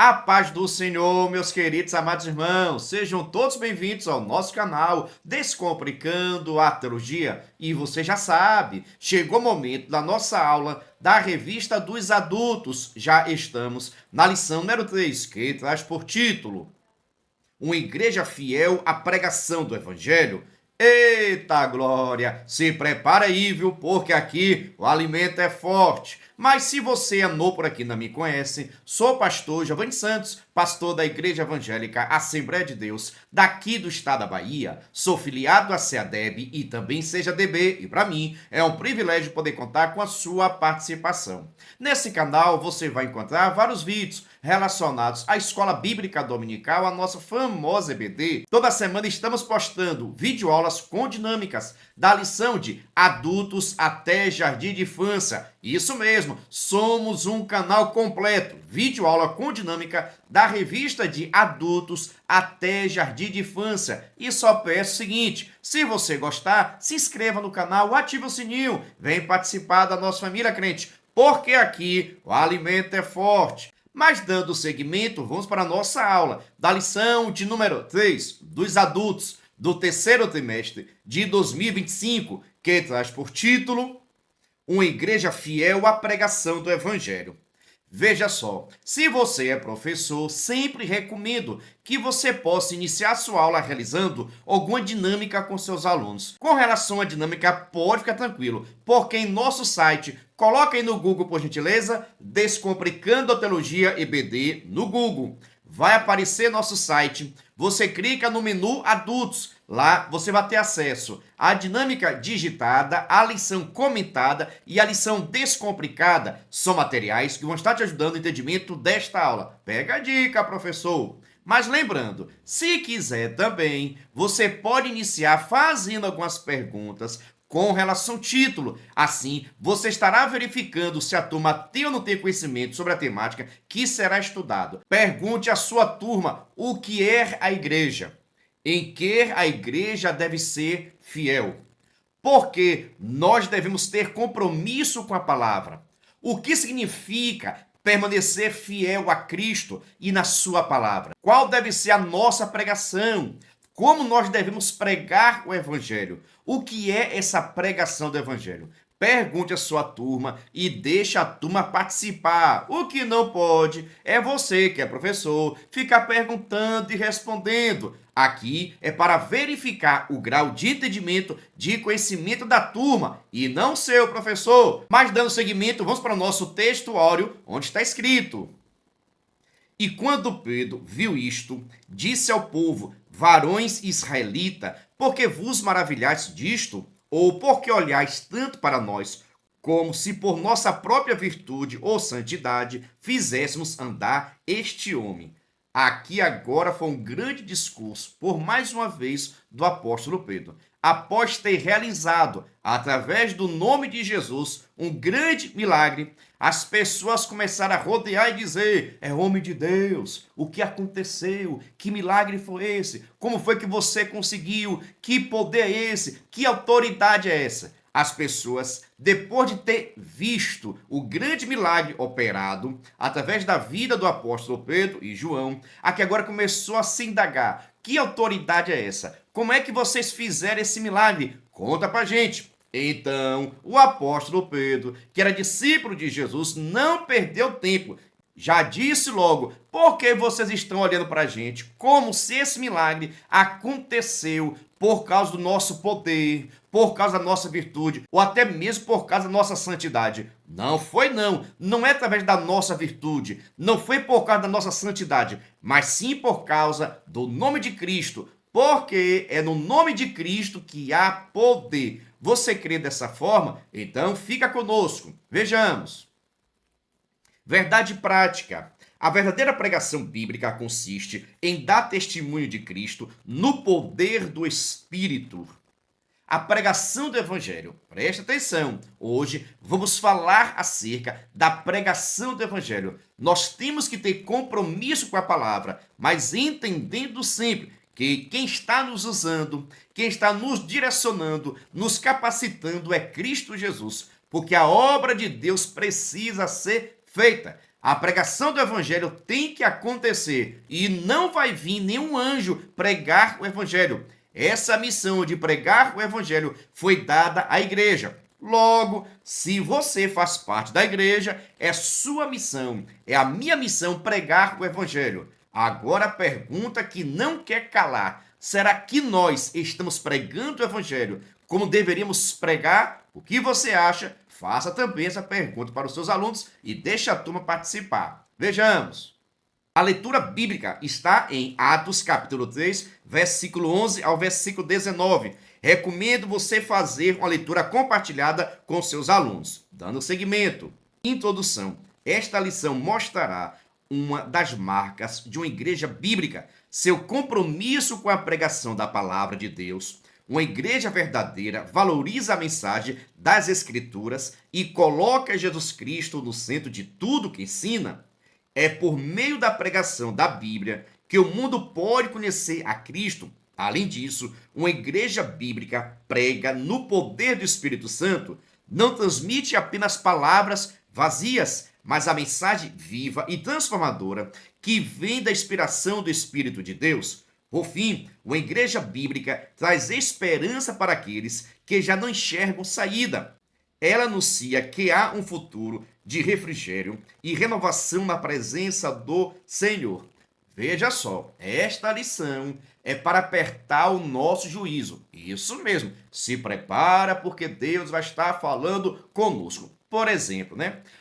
A paz do Senhor, meus queridos amados irmãos, sejam todos bem-vindos ao nosso canal Descomplicando a Teologia. E você já sabe, chegou o momento da nossa aula da Revista dos Adultos. Já estamos na lição número 3, que traz por título Uma Igreja Fiel à Pregação do Evangelho. Eita glória! Se prepara aí, viu? Porque aqui o alimento é forte. Mas se você é novo por aqui e não me conhece, sou o pastor Giovanni Santos, pastor da Igreja Evangélica Assembleia de Deus, daqui do estado da Bahia. Sou filiado à CEADEB e também seja DB, e para mim é um privilégio poder contar com a sua participação. Nesse canal você vai encontrar vários vídeos relacionados à Escola Bíblica Dominical, a nossa famosa EBD. Toda semana estamos postando videoaulas com dinâmicas da lição de Adultos até Jardim de Infância. Isso mesmo, somos um canal completo, videoaula com dinâmica da revista de Adultos até Jardim de Infância. E só peço o seguinte, se você gostar, se inscreva no canal, ative o sininho, vem participar da nossa família crente, porque aqui o alimento é forte. Mas dando seguimento, vamos para a nossa aula da lição de número 3 dos adultos do terceiro trimestre de 2025, que traz por título Uma Igreja Fiel à Pregação do Evangelho. Veja só, se você é professor, sempre recomendo que você possa iniciar sua aula realizando alguma dinâmica com seus alunos. Com relação à dinâmica, pode ficar tranquilo, porque em nosso site, coloca aí no Google, por gentileza, Descomplicando a Teologia EBD no Google. Vai aparecer nosso site, você clica no menu Adultos, lá você vai ter acesso à dinâmica digitada, à lição comentada e à lição descomplicada. São materiais que vão estar te ajudando no entendimento desta aula. Pega a dica, professor! Mas lembrando, se quiser também, você pode iniciar fazendo algumas perguntas com relação ao título. Assim, você estará verificando se a turma tem ou não tem conhecimento sobre a temática que será estudado. Pergunte à sua turma o que é a igreja, em que a igreja deve ser fiel, porque nós devemos ter compromisso com a palavra. O que significa permanecer fiel a Cristo e na sua palavra? Qual deve ser a nossa pregação? Como nós devemos pregar o Evangelho? O que é essa pregação do Evangelho? Pergunte à sua turma e deixe a turma participar. O que não pode é você, que é professor, ficar perguntando e respondendo. Aqui é para verificar o grau de entendimento, de conhecimento da turma e não seu, professor. Mas dando seguimento, vamos para o nosso texto áureo, onde está escrito: E quando Pedro viu isto, disse ao povo: Varões israelita, por que vos maravilhais disto? Ou porque olhais tanto para nós, como se por nossa própria virtude ou santidade fizéssemos andar este homem? Aqui agora foi um grande discurso, por mais uma vez, do apóstolo Pedro. Após ter realizado, através do nome de Jesus, um grande milagre, as pessoas começaram a rodear e dizer: é homem de Deus, o que aconteceu? Que milagre foi esse? Como foi que você conseguiu? Que poder é esse? Que autoridade é essa? As pessoas, depois de ter visto o grande milagre operado através da vida do apóstolo Pedro e João, aqui agora começou a se indagar: que autoridade é essa? Como é que vocês fizeram esse milagre? Conta pra gente. Então, o apóstolo Pedro, que era discípulo de Jesus, não perdeu tempo. Já disse logo: por que vocês estão olhando para a gente como se esse milagre aconteceu por causa do nosso poder, por causa da nossa virtude, ou até mesmo por causa da nossa santidade? Não foi não, não é através da nossa virtude, não foi por causa da nossa santidade, mas sim por causa do nome de Cristo, porque é no nome de Cristo que há poder. Você crê dessa forma? Então fica conosco. Vejamos. Verdade prática. A verdadeira pregação bíblica consiste em dar testemunho de Cristo no poder do Espírito. A pregação do Evangelho. Presta atenção. Hoje vamos falar acerca da pregação do Evangelho. Nós temos que ter compromisso com a palavra, mas entendendo sempre que quem está nos usando, quem está nos direcionando, nos capacitando é Cristo Jesus, porque a obra de Deus precisa ser feita. A pregação do evangelho tem que acontecer e não vai vir nenhum anjo pregar o evangelho. Essa missão de pregar o evangelho foi dada à igreja. Logo, se você faz parte da igreja, é sua missão, é a minha missão pregar o evangelho. Agora a pergunta que não quer calar: será que nós estamos pregando o evangelho como deveríamos pregar? O que você acha? Faça também essa pergunta para os seus alunos e deixe a turma participar. Vejamos. A leitura bíblica está em Atos capítulo 3, versículo 11 ao versículo 19. Recomendo você fazer uma leitura compartilhada com seus alunos. Dando seguimento. Introdução. Esta lição mostrará uma das marcas de uma igreja bíblica, seu compromisso com a pregação da palavra de Deus. Uma igreja verdadeira valoriza a mensagem das Escrituras e coloca Jesus Cristo no centro de tudo que ensina. É por meio da pregação da Bíblia que o mundo pode conhecer a Cristo. Além disso, uma igreja bíblica prega no poder do Espírito Santo, não transmite apenas palavras vazias, mas a mensagem viva e transformadora que vem da inspiração do Espírito de Deus. Por fim, uma igreja bíblica traz esperança para aqueles que já não enxergam saída. Ela anuncia que há um futuro de refrigério e renovação na presença do Senhor. Veja só, esta lição é para apertar o nosso juízo. Isso mesmo, se prepara porque Deus vai estar falando conosco. Por exemplo,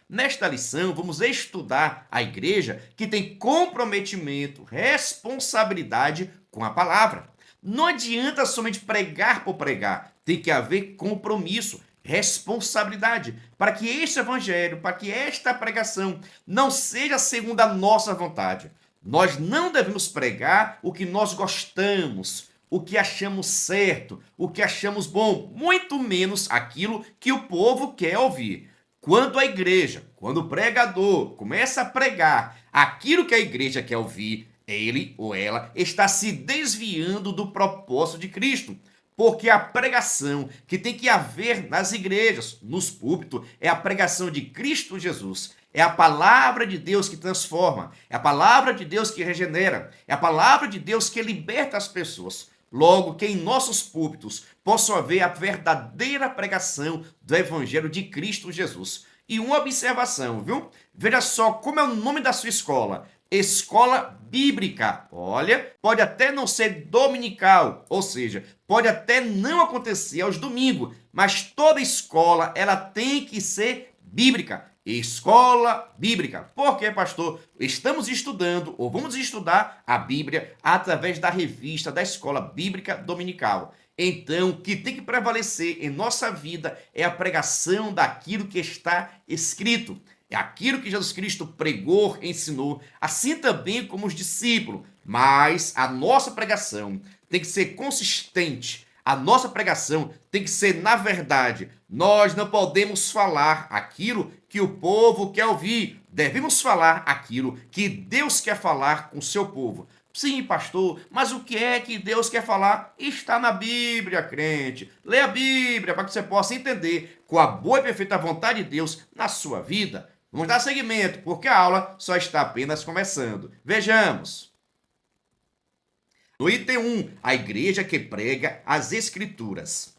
nesta lição vamos estudar a igreja que tem comprometimento, responsabilidade com a palavra. Não adianta somente pregar por pregar, tem que haver compromisso, responsabilidade, para que este evangelho, para que esta pregação não seja segundo a nossa vontade. Nós não devemos pregar o que nós gostamos, o que achamos certo, o que achamos bom, muito menos aquilo que o povo quer ouvir. Quando a igreja, quando o pregador começa a pregar aquilo que a igreja quer ouvir, ele ou ela está se desviando do propósito de Cristo. Porque a pregação que tem que haver nas igrejas, nos púlpitos, é a pregação de Cristo Jesus. É a palavra de Deus que transforma, é a palavra de Deus que regenera, é a palavra de Deus que liberta as pessoas. Logo, que em nossos púlpitos possa haver a verdadeira pregação do Evangelho de Cristo Jesus. E uma observação, viu? Veja só como é o nome da sua escola. Escola bíblica. Olha, pode até não ser dominical, ou seja, pode até não acontecer aos domingos, mas toda escola ela tem que ser bíblica. Escola bíblica. Por quê, pastor? Estamos estudando, ou vamos estudar a Bíblia através da revista da Escola Bíblica Dominical. Então, o que tem que prevalecer em nossa vida é a pregação daquilo que está escrito. É aquilo que Jesus Cristo pregou, ensinou, assim também como os discípulos. Mas a nossa pregação tem que ser consistente. A nossa pregação tem que ser na verdade. Nós não podemos falar aquilo que o povo quer ouvir. Devemos falar aquilo que Deus quer falar com o seu povo. Sim, pastor, mas o que é que Deus quer falar? Está na Bíblia, crente. Leia a Bíblia para que você possa entender com a boa e perfeita vontade de Deus na sua vida. Vamos dar seguimento, porque a aula só está apenas começando. Vejamos. No item 1, a igreja que prega as Escrituras.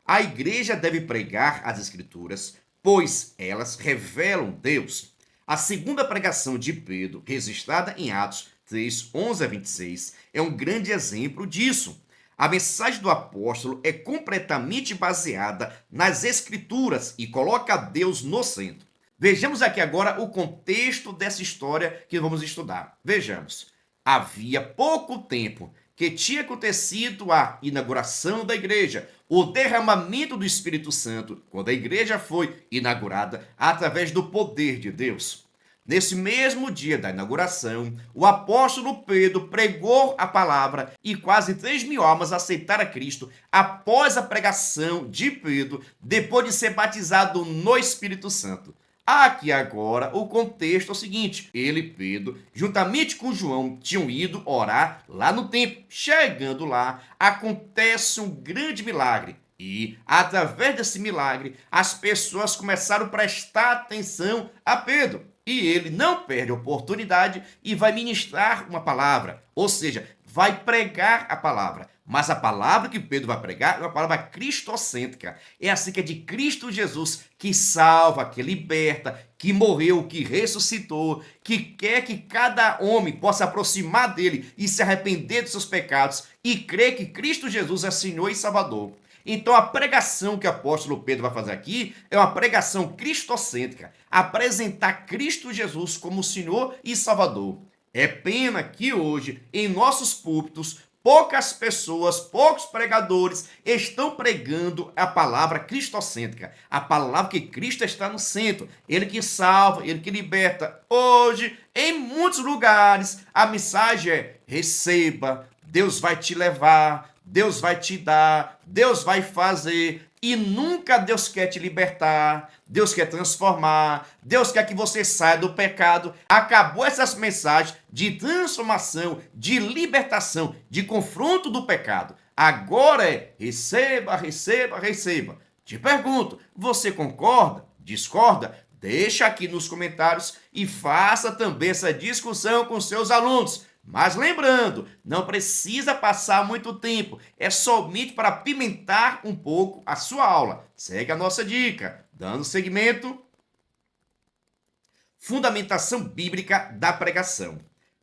A igreja deve pregar as Escrituras, pois elas revelam Deus. A segunda pregação de Pedro, registrada em Atos 3, 11 a 26, é um grande exemplo disso. A mensagem do apóstolo é completamente baseada nas Escrituras e coloca Deus no centro. Vejamos aqui agora o contexto dessa história que vamos estudar. Vejamos. Havia pouco tempo que tinha acontecido a inauguração da igreja, o derramamento do Espírito Santo, quando a igreja foi inaugurada através do poder de Deus. Nesse mesmo dia da inauguração, o apóstolo Pedro pregou a palavra e quase 3.000 almas aceitaram a Cristo após a pregação de Pedro, depois de ser batizado no Espírito Santo. Aqui agora o contexto é o seguinte: ele, Pedro, juntamente com João, tinham ido orar lá no templo. Chegando lá, acontece um grande milagre. E, através desse milagre, as pessoas começaram a prestar atenção a Pedro. e ele não perde a oportunidade e vai ministrar uma palavra, ou seja, vai pregar a palavra. Mas a palavra que Pedro vai pregar é uma palavra cristocêntrica. É assim que é de Cristo Jesus, que salva, que liberta, que morreu, que ressuscitou, que quer que cada homem possa aproximar dele e se arrepender dos seus pecados e crer que Cristo Jesus é Senhor e Salvador. Então a pregação que o apóstolo Pedro vai fazer aqui é uma pregação cristocêntrica, apresentar Cristo Jesus como Senhor e Salvador. É pena que hoje, em nossos púlpitos, poucas pessoas, poucos pregadores estão pregando a palavra cristocêntrica, a palavra que Cristo está no centro, ele que salva, ele que liberta. Hoje, em muitos lugares, a mensagem é: receba, Deus vai te levar, Deus vai te dar, Deus vai fazer. E nunca Deus quer te libertar, Deus quer transformar, Deus quer que você saia do pecado. Acabou essas mensagens de transformação, de libertação, de confronto do pecado. Agora é receba, receba, receba. Te pergunto, você concorda? Discorda? Deixa aqui nos comentários e faça também essa discussão com seus alunos. Mas lembrando, não precisa passar muito tempo, é somente para apimentar um pouco a sua aula. Segue a nossa dica, dando seguimento. Fundamentação bíblica da pregação.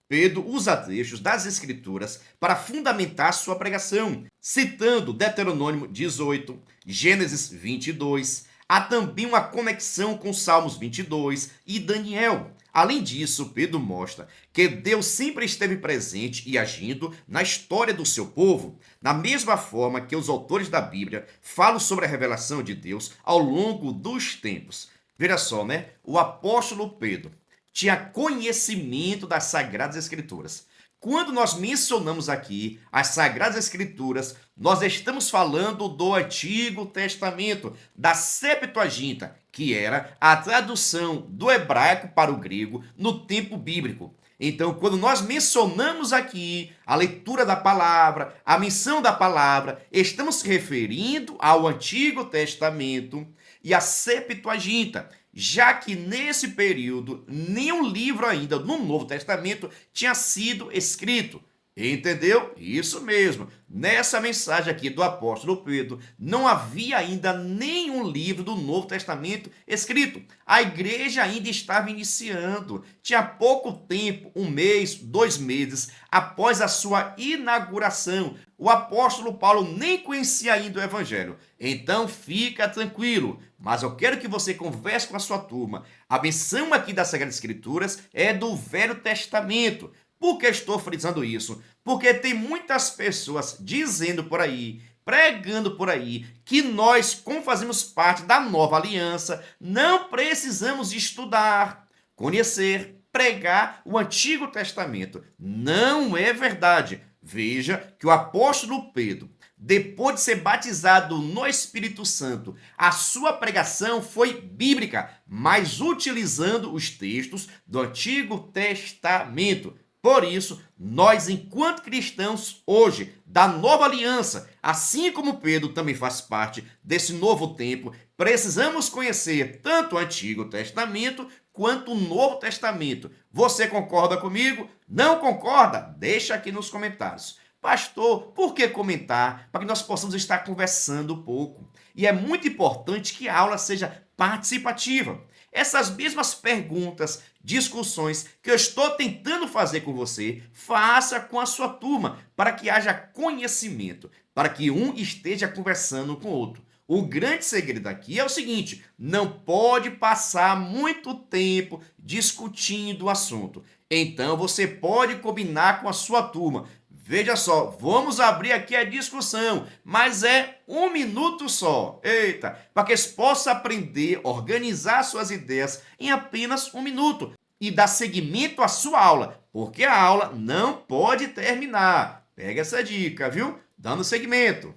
Pedro usa trechos das Escrituras para fundamentar sua pregação, citando Deuteronômio 18, Gênesis 22. Há também uma conexão com Salmos 22 e Daniel. Além disso, Pedro mostra que Deus sempre esteve presente e agindo na história do seu povo, da mesma forma que os autores da Bíblia falam sobre a revelação de Deus ao longo dos tempos. Veja só, né? O apóstolo Pedro tinha conhecimento das Sagradas Escrituras. Quando nós mencionamos aqui as Sagradas Escrituras, nós estamos falando do Antigo Testamento, da Septuaginta, que era a tradução do hebraico para o grego no tempo bíblico. Então, quando nós mencionamos aqui a leitura da palavra, a menção da palavra, estamos se referindo ao Antigo Testamento e à Septuaginta, já que nesse período nenhum livro ainda no Novo Testamento tinha sido escrito. Entendeu? Isso mesmo. Nessa mensagem aqui do apóstolo Pedro, não havia ainda nenhum livro do Novo Testamento escrito. A igreja ainda estava iniciando. Tinha pouco tempo, 1 mês, 2 meses, após a sua inauguração. O apóstolo Paulo nem conhecia ainda o evangelho. Então fica tranquilo. Mas eu quero que você converse com a sua turma. A menção aqui das Sagradas Escrituras é do Velho Testamento. Por que estou frisando isso? Porque tem muitas pessoas dizendo por aí, pregando por aí, que nós, como fazemos parte da nova aliança, não precisamos estudar, conhecer, pregar o Antigo Testamento. Não é verdade. Veja que o apóstolo Pedro, depois de ser batizado no Espírito Santo, a sua pregação foi bíblica, mas utilizando os textos do Antigo Testamento. Por isso, nós, enquanto cristãos, hoje, da nova aliança, assim como Pedro também faz parte desse novo tempo, precisamos conhecer tanto o Antigo Testamento quanto o Novo Testamento. Você concorda comigo? Não concorda? Deixa aqui nos comentários. Pastor, por que comentar? Para que nós possamos estar conversando um pouco. E é muito importante que a aula seja participativa. Essas mesmas perguntas, discussões que eu estou tentando fazer com você, faça com a sua turma, para que haja conhecimento, para que um esteja conversando com o outro. O grande segredo aqui é o seguinte: não pode passar muito tempo discutindo o assunto. Então você pode combinar com a sua turma. Veja só, vamos abrir aqui a discussão, mas é 1 minuto só. Eita, para que você possa aprender, organizar suas ideias em apenas 1 minuto e dar seguimento à sua aula, porque a aula não pode terminar. Pega essa dica, viu? Dando seguimento.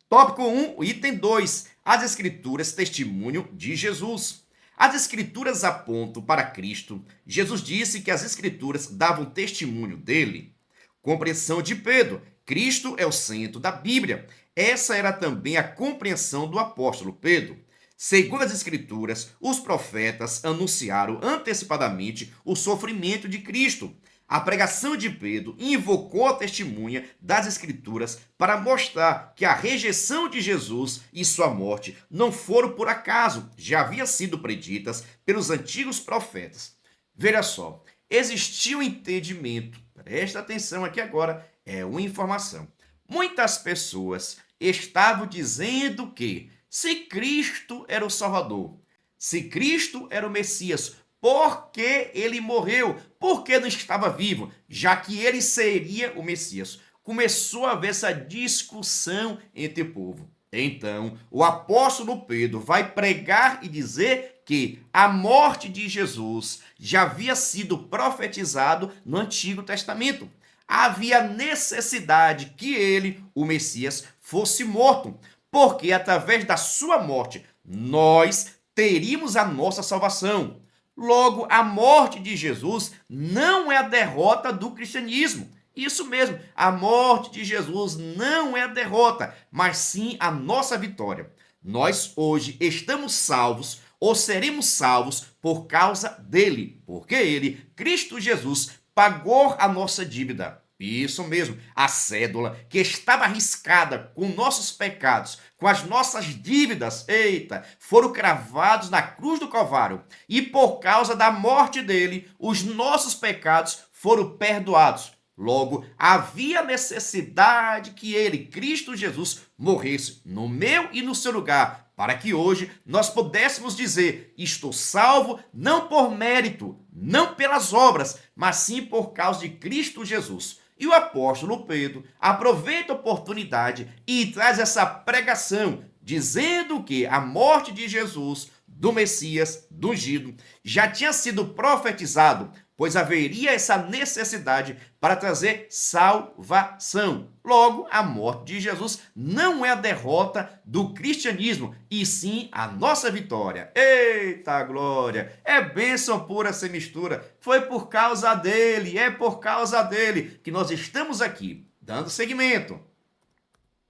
Tópico 1, item 2. As Escrituras, testemunho de Jesus. As Escrituras apontam para Cristo. Jesus disse que as Escrituras davam testemunho dele. Compreensão de Pedro. Cristo é o centro da Bíblia. Essa era também a compreensão do apóstolo Pedro. Segundo as Escrituras, os profetas anunciaram antecipadamente o sofrimento de Cristo. A pregação de Pedro invocou a testemunha das Escrituras para mostrar que a rejeição de Jesus e sua morte não foram por acaso, já haviam sido preditas pelos antigos profetas. Veja só, existiu um entendimento, presta atenção aqui agora, é uma informação. Muitas pessoas estavam dizendo que se Cristo era o Salvador, se Cristo era o Messias, por que ele morreu? Por que não estava vivo? Já que ele seria o Messias. Começou a haver essa discussão entre o povo. Então, o apóstolo Pedro vai pregar e dizer que a morte de Jesus já havia sido profetizado no Antigo Testamento. Havia necessidade que ele, o Messias, fosse morto, porque através da sua morte nós teríamos a nossa salvação. Logo, a morte de Jesus não é a derrota do cristianismo. Isso mesmo, a morte de Jesus não é a derrota, mas sim a nossa vitória. Nós hoje estamos salvos ou seremos salvos por causa dele, porque ele, Cristo Jesus, pagou a nossa dívida. Isso mesmo, a cédula que estava arriscada com nossos pecados, com as nossas dívidas, eita, foram cravados na cruz do Calvário. E por causa da morte dele, os nossos pecados foram perdoados. Logo, havia necessidade que ele, Cristo Jesus, morresse no meu e no seu lugar, para que hoje nós pudéssemos dizer: estou salvo não por mérito, não pelas obras, mas sim por causa de Cristo Jesus. E o apóstolo Pedro aproveita a oportunidade e traz essa pregação, dizendo que a morte de Jesus, do Messias, do ungido, já tinha sido profetizado, pois haveria essa necessidade para trazer salvação. Logo, a morte de Jesus não é a derrota do cristianismo, e sim a nossa vitória. Eita glória! É bênção pura sem mistura. Foi por causa dele, é por causa dele que nós estamos aqui, dando seguimento.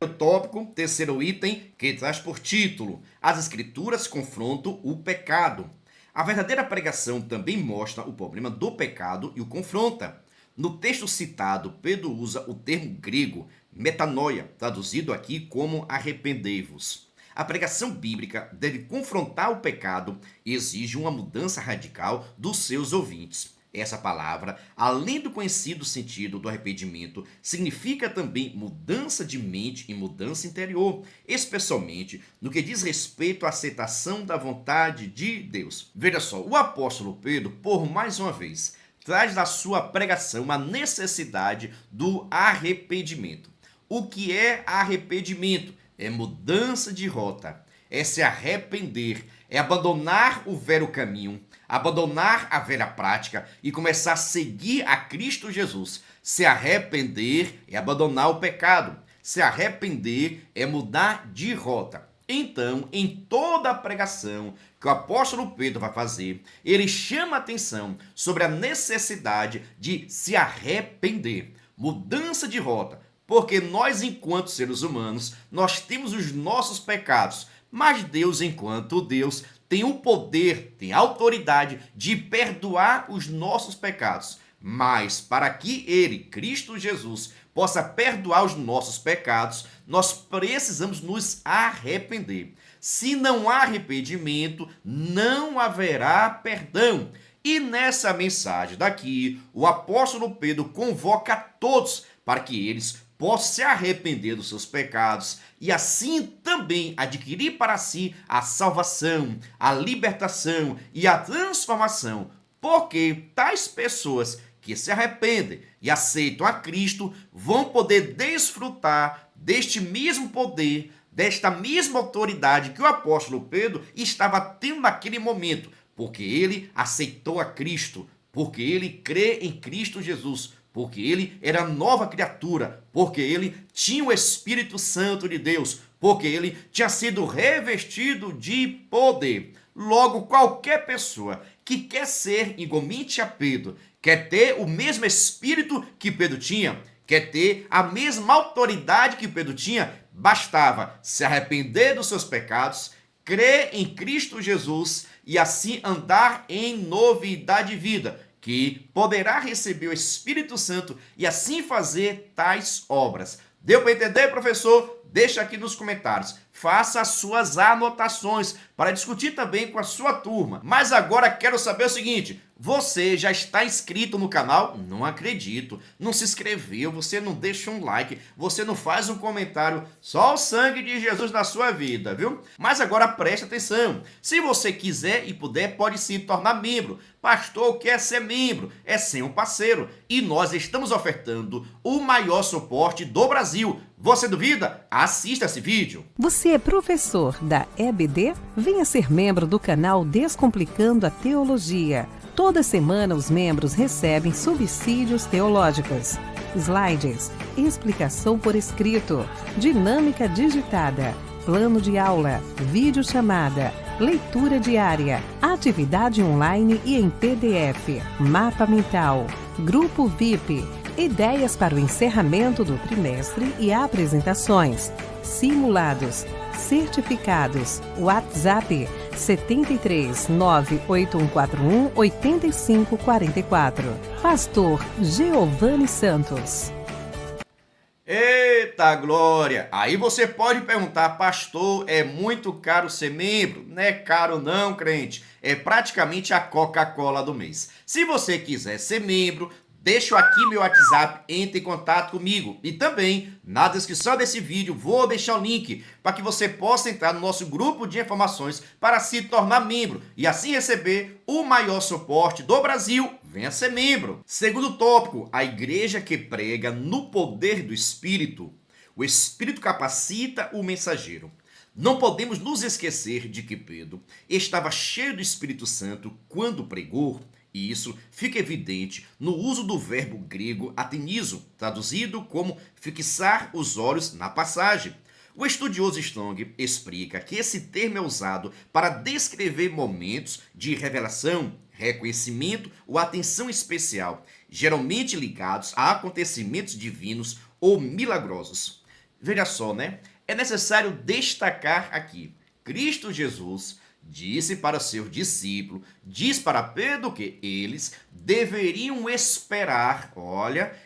O tópico, terceiro item, que traz por título: as Escrituras confrontam o pecado. A verdadeira pregação também mostra o problema do pecado e o confronta. No texto citado, Pedro usa o termo grego metanoia, traduzido aqui como arrependei-vos. A pregação bíblica deve confrontar o pecado e exige uma mudança radical dos seus ouvintes. Essa palavra, além do conhecido sentido do arrependimento, significa também mudança de mente e mudança interior, especialmente no que diz respeito à aceitação da vontade de Deus. Veja só, o apóstolo Pedro, por mais uma vez, traz da sua pregação a necessidade do arrependimento. O que é arrependimento? É mudança de rota, é se arrepender, é abandonar o velho caminho, abandonar a velha prática e começar a seguir a Cristo Jesus. Se arrepender é abandonar o pecado. Se arrepender é mudar de rota. Então, em toda a pregação que o apóstolo Pedro vai fazer, ele chama a atenção sobre a necessidade de se arrepender. Mudança de rota. Porque nós, enquanto seres humanos, nós temos os nossos pecados. Mas Deus, enquanto Deus, tem o poder, tem a autoridade de perdoar os nossos pecados. Mas para que ele, Cristo Jesus, possa perdoar os nossos pecados, nós precisamos nos arrepender. Se não há arrependimento, não haverá perdão. E nessa mensagem daqui, o apóstolo Pedro convoca a todos para que eles possam se arrepender dos seus pecados e assim também adquirir para si a salvação, a libertação e a transformação, porque tais pessoas que se arrependem e aceitam a Cristo vão poder desfrutar deste mesmo poder, desta mesma autoridade que o apóstolo Pedro estava tendo naquele momento, porque ele aceitou a Cristo, porque ele crê em Cristo Jesus, porque ele era nova criatura, porque ele tinha o Espírito Santo de Deus, porque ele tinha sido revestido de poder. Logo, qualquer pessoa que quer ser igualmente a Pedro, quer ter o mesmo Espírito que Pedro tinha, quer ter a mesma autoridade que Pedro tinha, bastava se arrepender dos seus pecados, crer em Cristo Jesus e assim andar em novidade de vida, que poderá receber o Espírito Santo e assim fazer tais obras. Deu para entender, professor? Deixa aqui nos comentários. Faça as suas anotações para discutir também com a sua turma. Mas agora quero saber o seguinte: você já está inscrito no canal? Não acredito. Não se inscreveu, você não deixa um like, você não faz um comentário. Só o sangue de Jesus na sua vida, viu? Mas agora preste atenção. Se você quiser e puder, pode se tornar membro. Pastor, quer ser membro? É ser um parceiro. E nós estamos ofertando o maior suporte do Brasil. Você duvida? Assista esse vídeo. Você é professor da EBD? Venha ser membro do canal Descomplicando a Teologia. Toda semana os membros recebem subsídios teológicos, slides, explicação por escrito, dinâmica digitada, plano de aula, videochamada, leitura diária, atividade online e em PDF, mapa mental, grupo VIP, ideias para o encerramento do trimestre e apresentações, simulados, certificados, WhatsApp 73 98141 8544. Pastor Giovanni Santos. Eita glória! Aí você pode perguntar, pastor, é muito caro ser membro? Não é caro não, crente. É praticamente a Coca-Cola do mês. Se você quiser ser membro, deixo aqui meu WhatsApp, entre em contato comigo. E também, na descrição desse vídeo, vou deixar o link para que você possa entrar no nosso grupo de informações para se tornar membro e assim receber o maior suporte do Brasil. Venha ser membro. Segundo tópico, a igreja que prega no poder do Espírito. O Espírito capacita o mensageiro. Não podemos nos esquecer de que Pedro estava cheio do Espírito Santo quando pregou. E isso fica evidente no uso do verbo grego atenizo, traduzido como fixar os olhos na passagem. O estudioso Strong explica que esse termo é usado para descrever momentos de revelação, reconhecimento ou atenção especial, geralmente ligados a acontecimentos divinos ou milagrosos. Veja só, né? É necessário destacar aqui: Cristo Jesus disse para seus discípulos, diz para Pedro que eles deveriam esperar,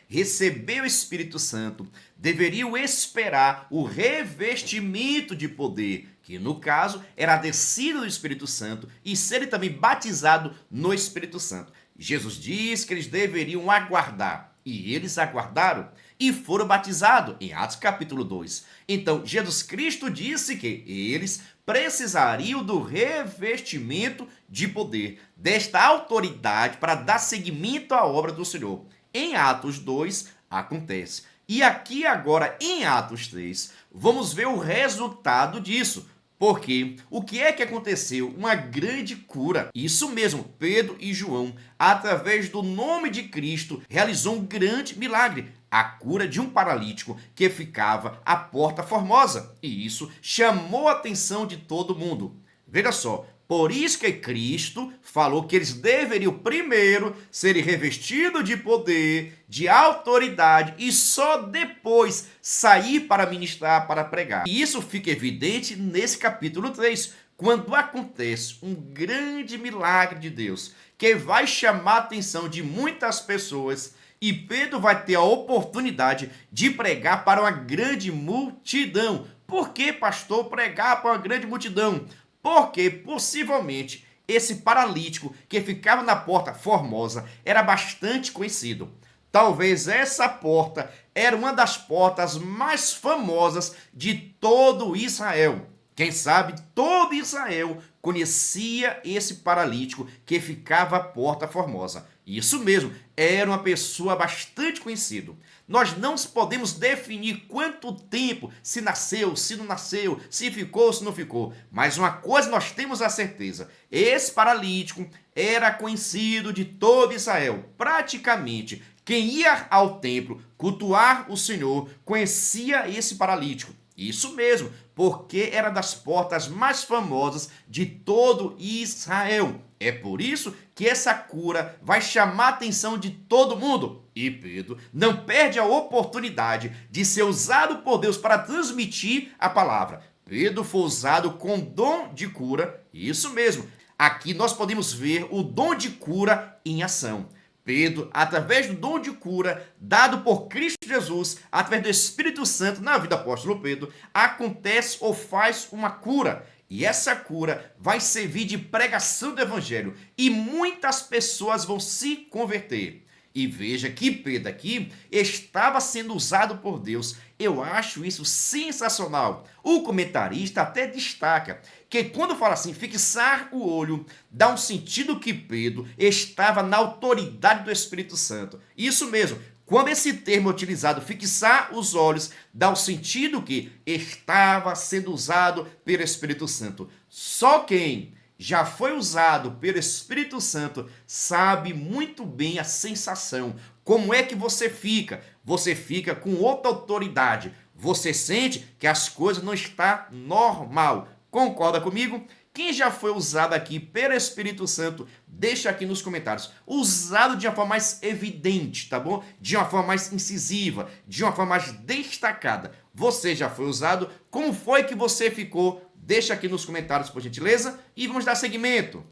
receber o Espírito Santo, deveriam esperar o revestimento de poder, que no caso era a descida do Espírito Santo e serem também batizados no Espírito Santo. Jesus diz que eles deveriam aguardar, e eles aguardaram e foram batizados em Atos capítulo 2. Então, Jesus Cristo disse que eles precisariam do revestimento de poder, desta autoridade para dar seguimento à obra do Senhor. Em Atos 2 acontece. E aqui agora em Atos 3, vamos ver o resultado disso. Porque o que é que aconteceu? Uma grande cura. Isso mesmo, Pedro e João, através do nome de Cristo, realizou um grande milagre. A cura de um paralítico que ficava à Porta Formosa. E isso chamou a atenção de todo mundo. Veja só, por isso que Cristo falou que eles deveriam primeiro serem revestidos de poder, de autoridade e só depois sair para ministrar, para pregar. E isso fica evidente nesse capítulo 3, quando acontece um grande milagre de Deus, que vai chamar a atenção de muitas pessoas. E Pedro vai ter a oportunidade de pregar para uma grande multidão. Por que, pastor, pregar para uma grande multidão? Porque possivelmente esse paralítico que ficava na Porta Formosa era bastante conhecido. Talvez essa porta era uma das portas mais famosas de todo Israel. Quem sabe todo Israel conhecia esse paralítico que ficava à Porta Formosa. Isso mesmo, era uma pessoa bastante conhecida. Nós não podemos definir quanto tempo, se nasceu, se não nasceu, se ficou, se não ficou. Mas uma coisa nós temos a certeza: esse paralítico era conhecido de todo Israel. Praticamente, quem ia ao templo cultuar o Senhor conhecia esse paralítico. Isso mesmo, porque era das portas mais famosas de todo Israel. É por isso que essa cura vai chamar a atenção de todo mundo. E Pedro não perde a oportunidade de ser usado por Deus para transmitir a palavra. Pedro foi usado com dom de cura, isso mesmo. Aqui nós podemos ver o dom de cura em ação. Pedro, através do dom de cura dado por Cristo Jesus, através do Espírito Santo na vida do apóstolo Pedro, acontece ou faz uma cura. E essa cura vai servir de pregação do evangelho e muitas pessoas vão se converter. E veja que Pedro aqui estava sendo usado por Deus. Eu acho isso sensacional. O comentarista até destaca que quando fala assim, fixar o olho, dá um sentido que Pedro estava na autoridade do Espírito Santo. Isso mesmo. Quando esse termo é utilizado, fixar os olhos, dá o sentido que estava sendo usado pelo Espírito Santo. Só quem já foi usado pelo Espírito Santo sabe muito bem a sensação. Como é que você fica? Você fica com outra autoridade. Você sente que as coisas não estão normal. Concorda comigo? Quem já foi usado aqui pelo Espírito Santo, deixa aqui nos comentários. Usado de uma forma mais evidente, tá bom? De uma forma mais incisiva, de uma forma mais destacada. Você já foi usado? Como foi que você ficou? Deixa aqui nos comentários, por gentileza. E vamos dar seguimento.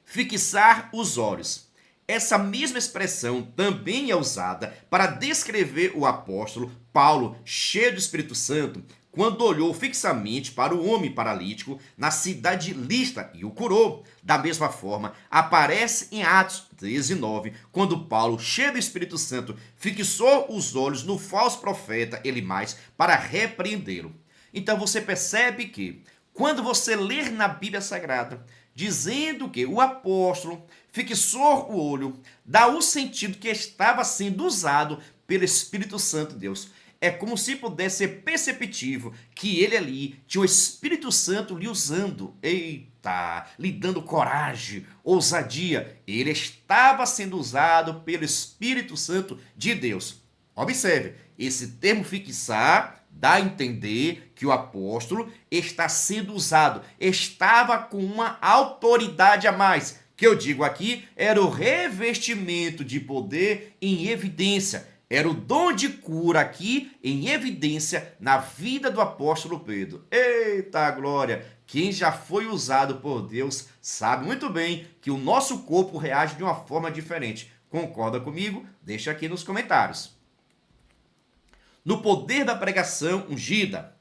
Fixar os olhos. Essa mesma expressão também é usada para descrever o apóstolo Paulo, cheio do Espírito Santo, quando olhou fixamente para o homem paralítico na cidade de Listra e o curou. Da mesma forma, aparece em Atos 13:9, quando Paulo, cheio do Espírito Santo, fixou os olhos no falso profeta Elimais para repreendê-lo. Então você percebe que, quando você ler na Bíblia Sagrada, dizendo que o apóstolo fixou o olho, dá o sentido que estava sendo usado pelo Espírito Santo de Deus. É como se pudesse ser perceptível que ele ali tinha o Espírito Santo lhe usando. Eita, lhe dando coragem, ousadia. Ele estava sendo usado pelo Espírito Santo de Deus. Observe, esse termo fixar dá a entender que o apóstolo está sendo usado, estava com uma autoridade a mais. Que eu digo aqui, era o revestimento de poder em evidência. Era o dom de cura aqui em evidência na vida do apóstolo Pedro. Eita glória! Quem já foi usado por Deus sabe muito bem que o nosso corpo reage de uma forma diferente. Concorda comigo? Deixa aqui nos comentários. No poder da pregação ungida.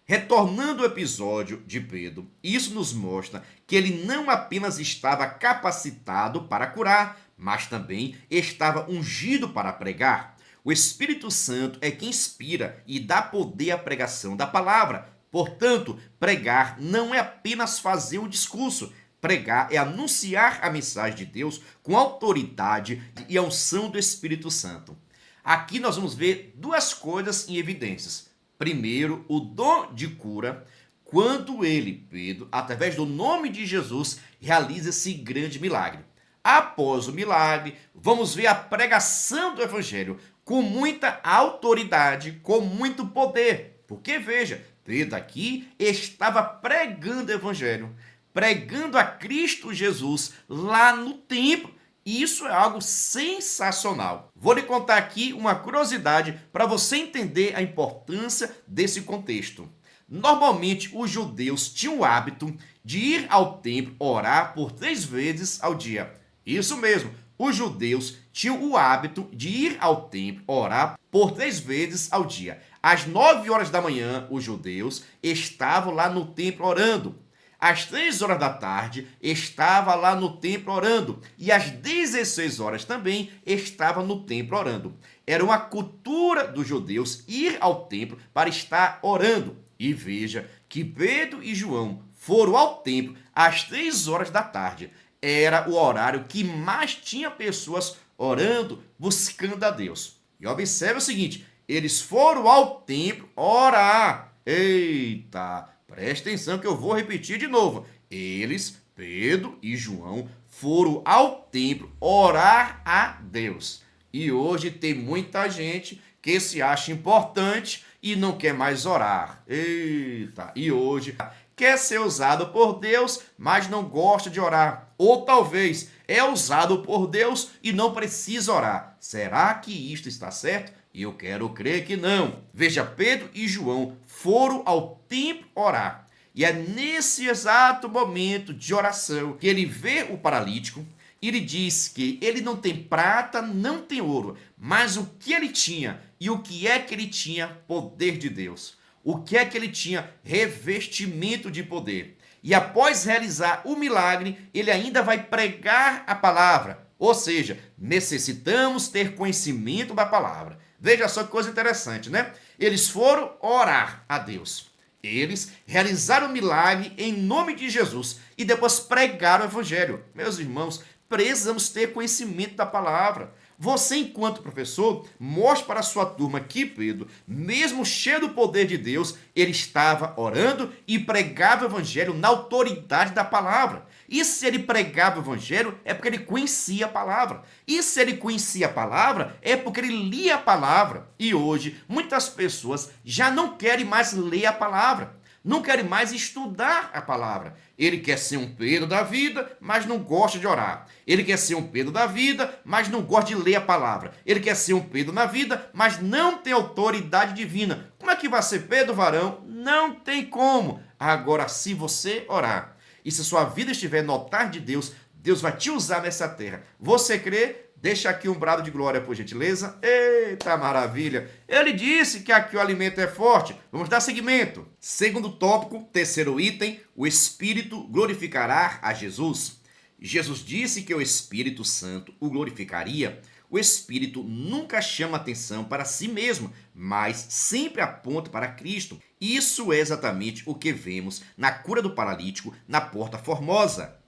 Retornando ao episódio de Pedro, isso nos mostra que ele não apenas estava capacitado para curar, mas também estava ungido para pregar. O Espírito Santo é quem inspira e dá poder à pregação da palavra. Portanto, pregar não é apenas fazer um discurso. Pregar é anunciar a mensagem de Deus com autoridade e a unção do Espírito Santo. Aqui nós vamos ver duas coisas em evidências. Primeiro, o dom de cura, quando ele, Pedro, através do nome de Jesus, realiza esse grande milagre. Após o milagre, vamos ver a pregação do evangelho com muita autoridade, com muito poder. Porque veja, Pedro aqui estava pregando o evangelho, pregando a Cristo Jesus lá no templo. Isso é algo sensacional. Vou lhe contar aqui uma curiosidade para você entender a importância desse contexto. Normalmente, os judeus tinham o hábito de ir ao templo orar por 3 vezes ao dia. Isso mesmo, os judeus tinham o hábito de ir ao templo orar por 3 vezes ao dia. Às 9 horas da manhã, os judeus estavam lá no templo orando. Às 3 horas da tarde, estava lá no templo orando. E às 16 horas também estava no templo orando. Era uma cultura dos judeus ir ao templo para estar orando. E veja que Pedro e João foram ao templo às 3 horas da tarde. Era o horário que mais tinha pessoas orando, buscando a Deus. E observe o seguinte, eles foram ao templo orar. Eita! Presta atenção que eu vou repetir de novo. Eles, Pedro e João, foram ao templo orar a Deus. E hoje tem muita gente que se acha importante e não quer mais orar. Eita! E hoje quer ser usado por Deus, mas não gosta de orar. Ou talvez é usado por Deus e não precisa orar. Será que isto está certo? E eu quero crer que não. Veja, Pedro e João foram ao templo orar. E é nesse exato momento de oração que ele vê o paralítico. E ele diz que ele não tem prata, não tem ouro, mas o que ele tinha, e o que é que ele tinha? Poder de Deus. O que é que ele tinha? Revestimento de poder. E após realizar o milagre, ele ainda vai pregar a palavra. Ou seja, necessitamos ter conhecimento da palavra. Veja só que coisa interessante, né? Eles foram orar a Deus. Eles realizaram o milagre em nome de Jesus e depois pregaram o evangelho. Meus irmãos, precisamos ter conhecimento da palavra. Você, enquanto professor, mostre para a sua turma que Pedro, mesmo cheio do poder de Deus, ele estava orando e pregava o evangelho na autoridade da palavra. E se ele pregava o evangelho, é porque ele conhecia a palavra. E se ele conhecia a palavra, é porque ele lia a palavra. E hoje, muitas pessoas já não querem mais ler a palavra. Não querem mais estudar a palavra. Ele quer ser um Pedro da vida, mas não gosta de orar. Ele quer ser um Pedro da vida, mas não gosta de ler a palavra. Ele quer ser um Pedro na vida, mas não tem autoridade divina. Como é que vai ser Pedro, varão? Não tem como. Agora, se você orar, e se sua vida estiver no altar de Deus, Deus vai te usar nessa terra. Você crê? Deixa aqui um brado de glória, por gentileza. Eita maravilha! Ele disse que aqui o alimento é forte. Vamos dar seguimento. Segundo tópico, terceiro item, o Espírito glorificará a Jesus. Jesus disse que o Espírito Santo o glorificaria. O Espírito nunca chama atenção para si mesmo, mas sempre aponta para Cristo. Isso é exatamente o que vemos na cura do paralítico na Porta Formosa.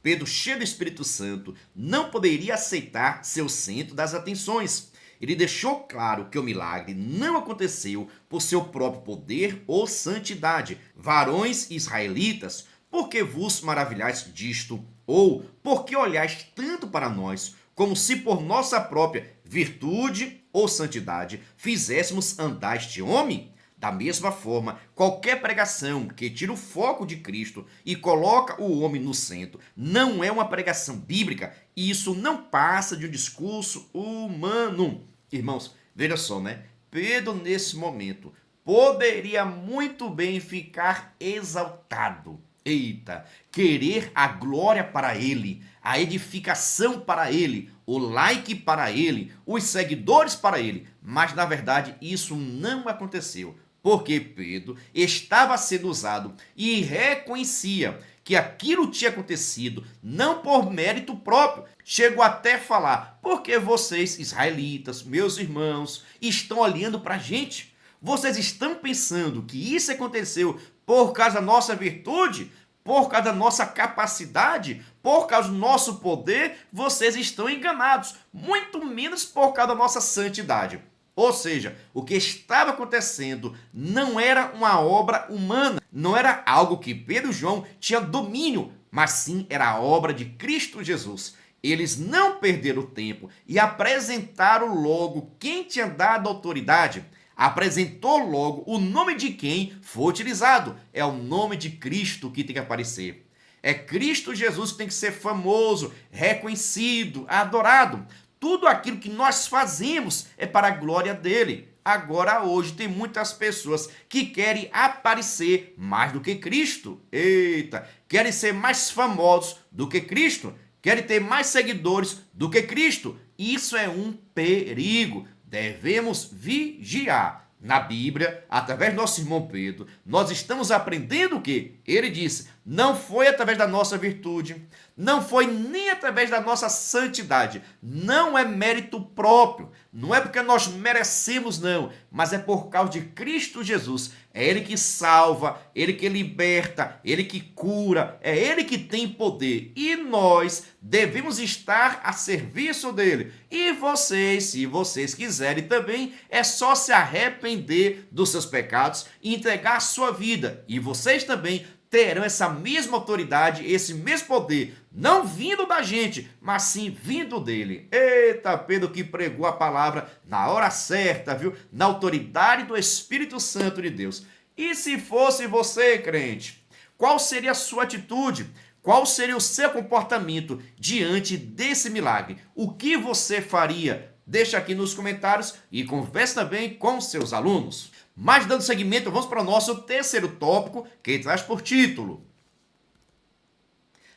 Pedro, cheio do Espírito Santo, não poderia aceitar ser o centro das atenções. Ele deixou claro que o milagre não aconteceu por seu próprio poder ou santidade. Varões israelitas, por que vos maravilhais disto? Ou por que olhais tanto para nós, como se por nossa própria virtude ou santidade fizéssemos andar este homem? Da mesma forma, qualquer pregação que tira o foco de Cristo e coloca o homem no centro não é uma pregação bíblica e isso não passa de um discurso humano. Irmãos, veja só, né? Pedro, nesse momento, poderia muito bem ficar exaltado. Eita, querer a glória para ele, a edificação para ele, o like para ele, os seguidores para ele. Mas, na verdade, isso não aconteceu. Porque Pedro estava sendo usado e reconhecia que aquilo tinha acontecido não por mérito próprio. Chegou até a falar, porque vocês, israelitas, meus irmãos, estão olhando para a gente? Vocês estão pensando que isso aconteceu por causa da nossa virtude? Por causa da nossa capacidade? Por causa do nosso poder? Vocês estão enganados. Muito menos por causa da nossa santidade. Ou seja, o que estava acontecendo não era uma obra humana, não era algo que Pedro e João tinham domínio, mas sim era a obra de Cristo Jesus. Eles não perderam tempo e apresentaram logo quem tinha dado autoridade. Apresentou logo o nome de quem foi utilizado. É o nome de Cristo que tem que aparecer. É Cristo Jesus que tem que ser famoso, reconhecido, adorado. Tudo aquilo que nós fazemos é para a glória dele. Agora, hoje, tem muitas pessoas que querem aparecer mais do que Cristo. Eita, querem ser mais famosos do que Cristo. Querem ter mais seguidores do que Cristo. Isso é um perigo. Devemos vigiar. Na Bíblia, através do nosso irmão Pedro, nós estamos aprendendo o quê? Ele disse, não foi através da nossa virtude, não foi nem através da nossa santidade, não é mérito próprio, não é porque nós merecemos não, mas é por causa de Cristo Jesus. É Ele que salva, Ele que liberta, Ele que cura, é Ele que tem poder e nós devemos estar a serviço dele. E vocês, se vocês quiserem também, é só se arrepender dos seus pecados e entregar a sua vida. E vocês também terão essa mesma autoridade, esse mesmo poder, não vindo da gente, mas sim vindo dele. Eita, Pedro que pregou a palavra na hora certa, viu? Na autoridade do Espírito Santo de Deus. E se fosse você, crente, qual seria a sua atitude? Qual seria o seu comportamento diante desse milagre? O que você faria? Deixa aqui nos comentários e converse também com seus alunos. Mas dando seguimento, vamos para o nosso terceiro tópico, que traz por título: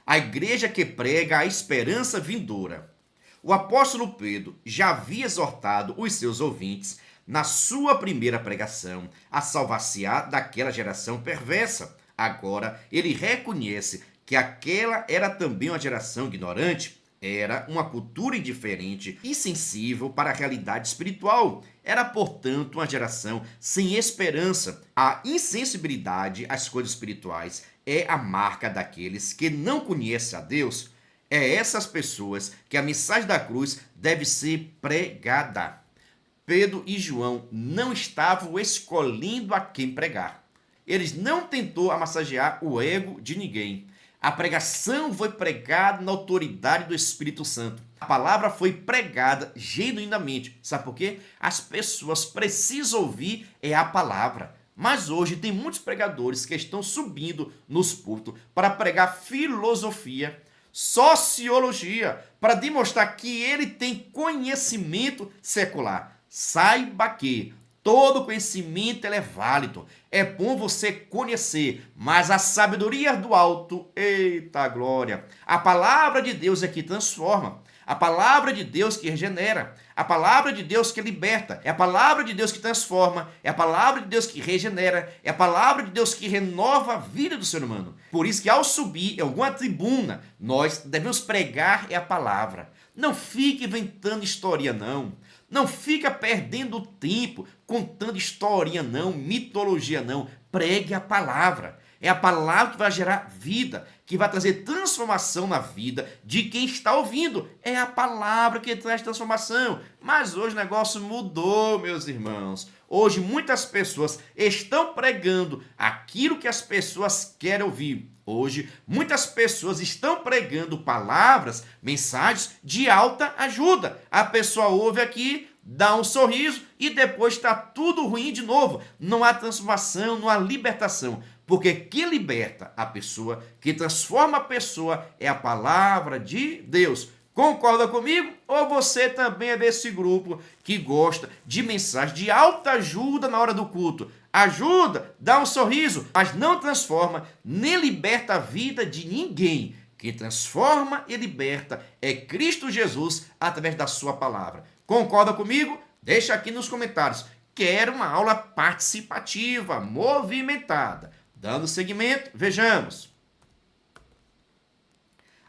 a igreja que prega a esperança vindoura. O apóstolo Pedro já havia exortado os seus ouvintes, na sua primeira pregação, a salvar-se-á daquela geração perversa. Agora, ele reconhece que aquela era também uma geração ignorante, era uma cultura indiferente e sensível para a realidade espiritual. Era, portanto, uma geração sem esperança. A insensibilidade às coisas espirituais é a marca daqueles que não conhecem a Deus. É essas pessoas que a mensagem da cruz deve ser pregada. Pedro e João não estavam escolhendo a quem pregar. Eles não tentou massagear o ego de ninguém. A pregação foi pregada na autoridade do Espírito Santo. A palavra foi pregada genuinamente. Sabe por quê? As pessoas precisam ouvir a palavra. Mas hoje tem muitos pregadores que estão subindo nos púlpitos para pregar filosofia, sociologia, para demonstrar que ele tem conhecimento secular. Saiba que todo conhecimento é válido. É bom você conhecer, mas a sabedoria do alto, eita glória! A palavra de Deus é que transforma. A palavra de Deus que regenera, a palavra de Deus que liberta, é a palavra de Deus que transforma, é a palavra de Deus que regenera, é a palavra de Deus que renova a vida do ser humano. Por isso que ao subir em alguma tribuna, nós devemos pregar a palavra. Não fique inventando história, não. Não fica perdendo tempo contando historinha, não, mitologia, não. Pregue a palavra. É a palavra que vai gerar vida, que vai trazer transformação na vida de quem está ouvindo. É a palavra que traz transformação. Mas hoje o negócio mudou, meus irmãos. Hoje muitas pessoas estão pregando aquilo que as pessoas querem ouvir. Hoje muitas pessoas estão pregando palavras, mensagens de alta ajuda. A pessoa ouve aqui, dá um sorriso e depois está tudo ruim de novo. Não há transformação, não há libertação. Porque quem liberta a pessoa, que transforma a pessoa, é a palavra de Deus. Concorda comigo? Ou você também é desse grupo que gosta de mensagem de alta ajuda na hora do culto? Ajuda, dá um sorriso, mas não transforma nem liberta a vida de ninguém. Quem transforma e liberta é Cristo Jesus através da sua palavra. Concorda comigo? Deixa aqui nos comentários. Quero uma aula participativa, movimentada. Dando seguimento, vejamos.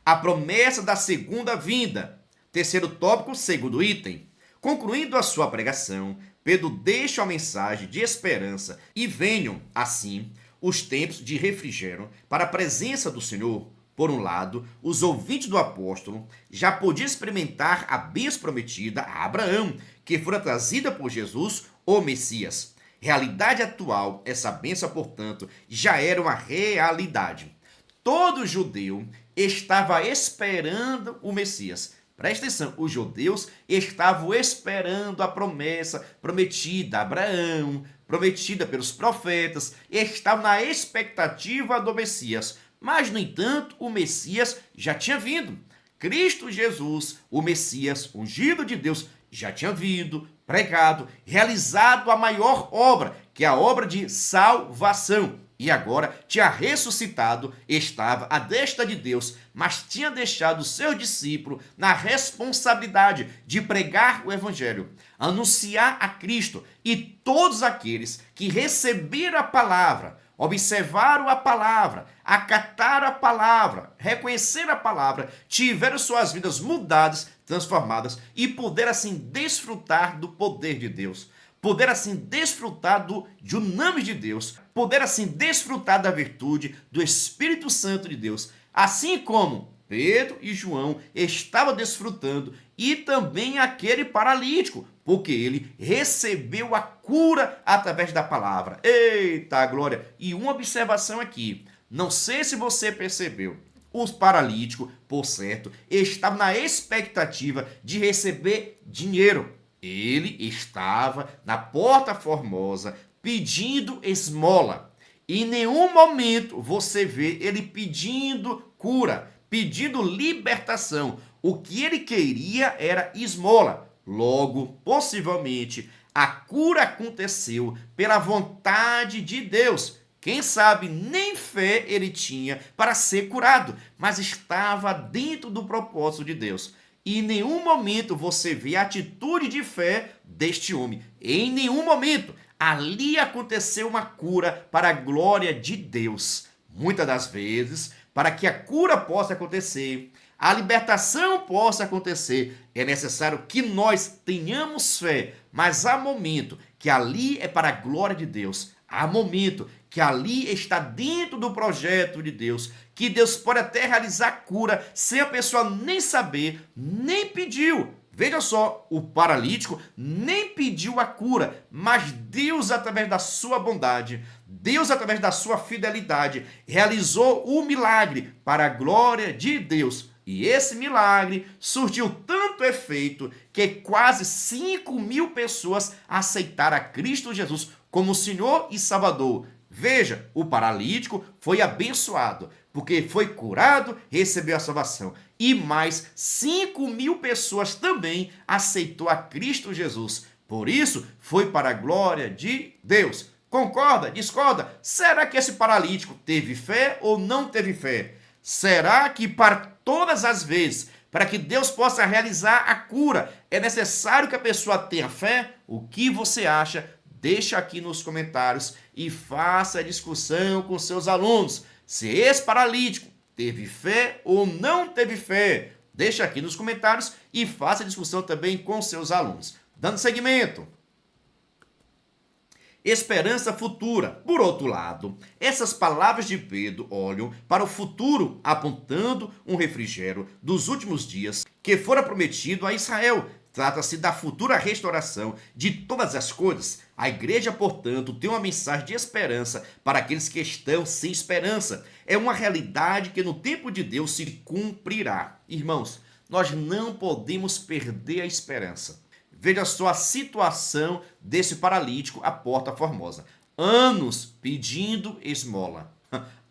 A promessa da segunda vinda. Terceiro tópico, segundo item. Concluindo a sua pregação, Pedro deixa a mensagem de esperança e venham, assim, os tempos de refrigério para a presença do Senhor. Por um lado, os ouvintes do apóstolo já podiam experimentar a bênção prometida a Abraão, que fora trazida por Jesus, o Messias. Realidade atual, essa bênção, portanto, já era uma realidade. Todo judeu estava esperando o Messias. Presta atenção, os judeus estavam esperando a promessa prometida a Abraão, prometida pelos profetas, estavam na expectativa do Messias. Mas, no entanto, o Messias já tinha vindo. Cristo Jesus, o Messias, ungido de Deus, já tinha vindo, pregado, realizado a maior obra, que é a obra de salvação. E agora tinha ressuscitado, estava à destra de Deus, mas tinha deixado os seus discípulos na responsabilidade de pregar o evangelho, anunciar a Cristo, e todos aqueles que receberam a palavra, observaram a palavra, acataram a palavra, reconheceram a palavra, tiveram suas vidas mudadas, transformadas e puderam assim desfrutar do poder de Deus. Poder assim desfrutar do nome de Deus, poder assim desfrutar da virtude do Espírito Santo de Deus, assim como Pedro e João estavam desfrutando e também aquele paralítico, porque ele recebeu a cura através da palavra. Eita glória! E uma observação aqui, não sei se você percebeu, os paralíticos, por certo, estavam na expectativa de receber dinheiro. Ele estava na Porta Formosa pedindo esmola. Em nenhum momento você vê ele pedindo cura, pedindo libertação. O que ele queria era esmola. Logo, possivelmente, a cura aconteceu pela vontade de Deus. Quem sabe nem fé ele tinha para ser curado, mas estava dentro do propósito de Deus. E em nenhum momento você vê a atitude de fé deste homem. Em nenhum momento. Ali aconteceu uma cura para a glória de Deus. Muitas das vezes, para que a cura possa acontecer, a libertação possa acontecer, é necessário que nós tenhamos fé, mas há momento que ali é para a glória de Deus. Há momento que ali está dentro do projeto de Deus, que Deus pode até realizar cura sem a pessoa nem saber, nem pediu. Veja só, o paralítico nem pediu a cura, mas Deus, através da sua bondade, Deus, através da sua fidelidade, realizou o milagre para a glória de Deus. E esse milagre surtiu tanto efeito que quase 5.000 pessoas aceitaram a Cristo Jesus como Senhor e Salvador. Veja, o paralítico foi abençoado, porque foi curado, recebeu a salvação. E mais 5.000 pessoas também aceitou a Cristo Jesus. Por isso, foi para a glória de Deus. Concorda? Discorda? Será que esse paralítico teve fé ou não teve fé? Será que para todas as vezes, para que Deus possa realizar a cura, é necessário que a pessoa tenha fé? O que você acha? Deixa aqui nos comentários e faça a discussão com seus alunos. Se esse paralítico teve fé ou não teve fé. Deixa aqui nos comentários e faça a discussão também com seus alunos. Dando seguimento. Esperança futura. Por outro lado, essas palavras de Pedro olham para o futuro, apontando um refrigério dos últimos dias que fora prometido a Israel. Trata-se da futura restauração de todas as coisas. A igreja, portanto, tem uma mensagem de esperança para aqueles que estão sem esperança. É uma realidade que no tempo de Deus se cumprirá. Irmãos, nós não podemos perder a esperança. Veja só a situação desse paralítico à Porta Formosa. Anos pedindo esmola.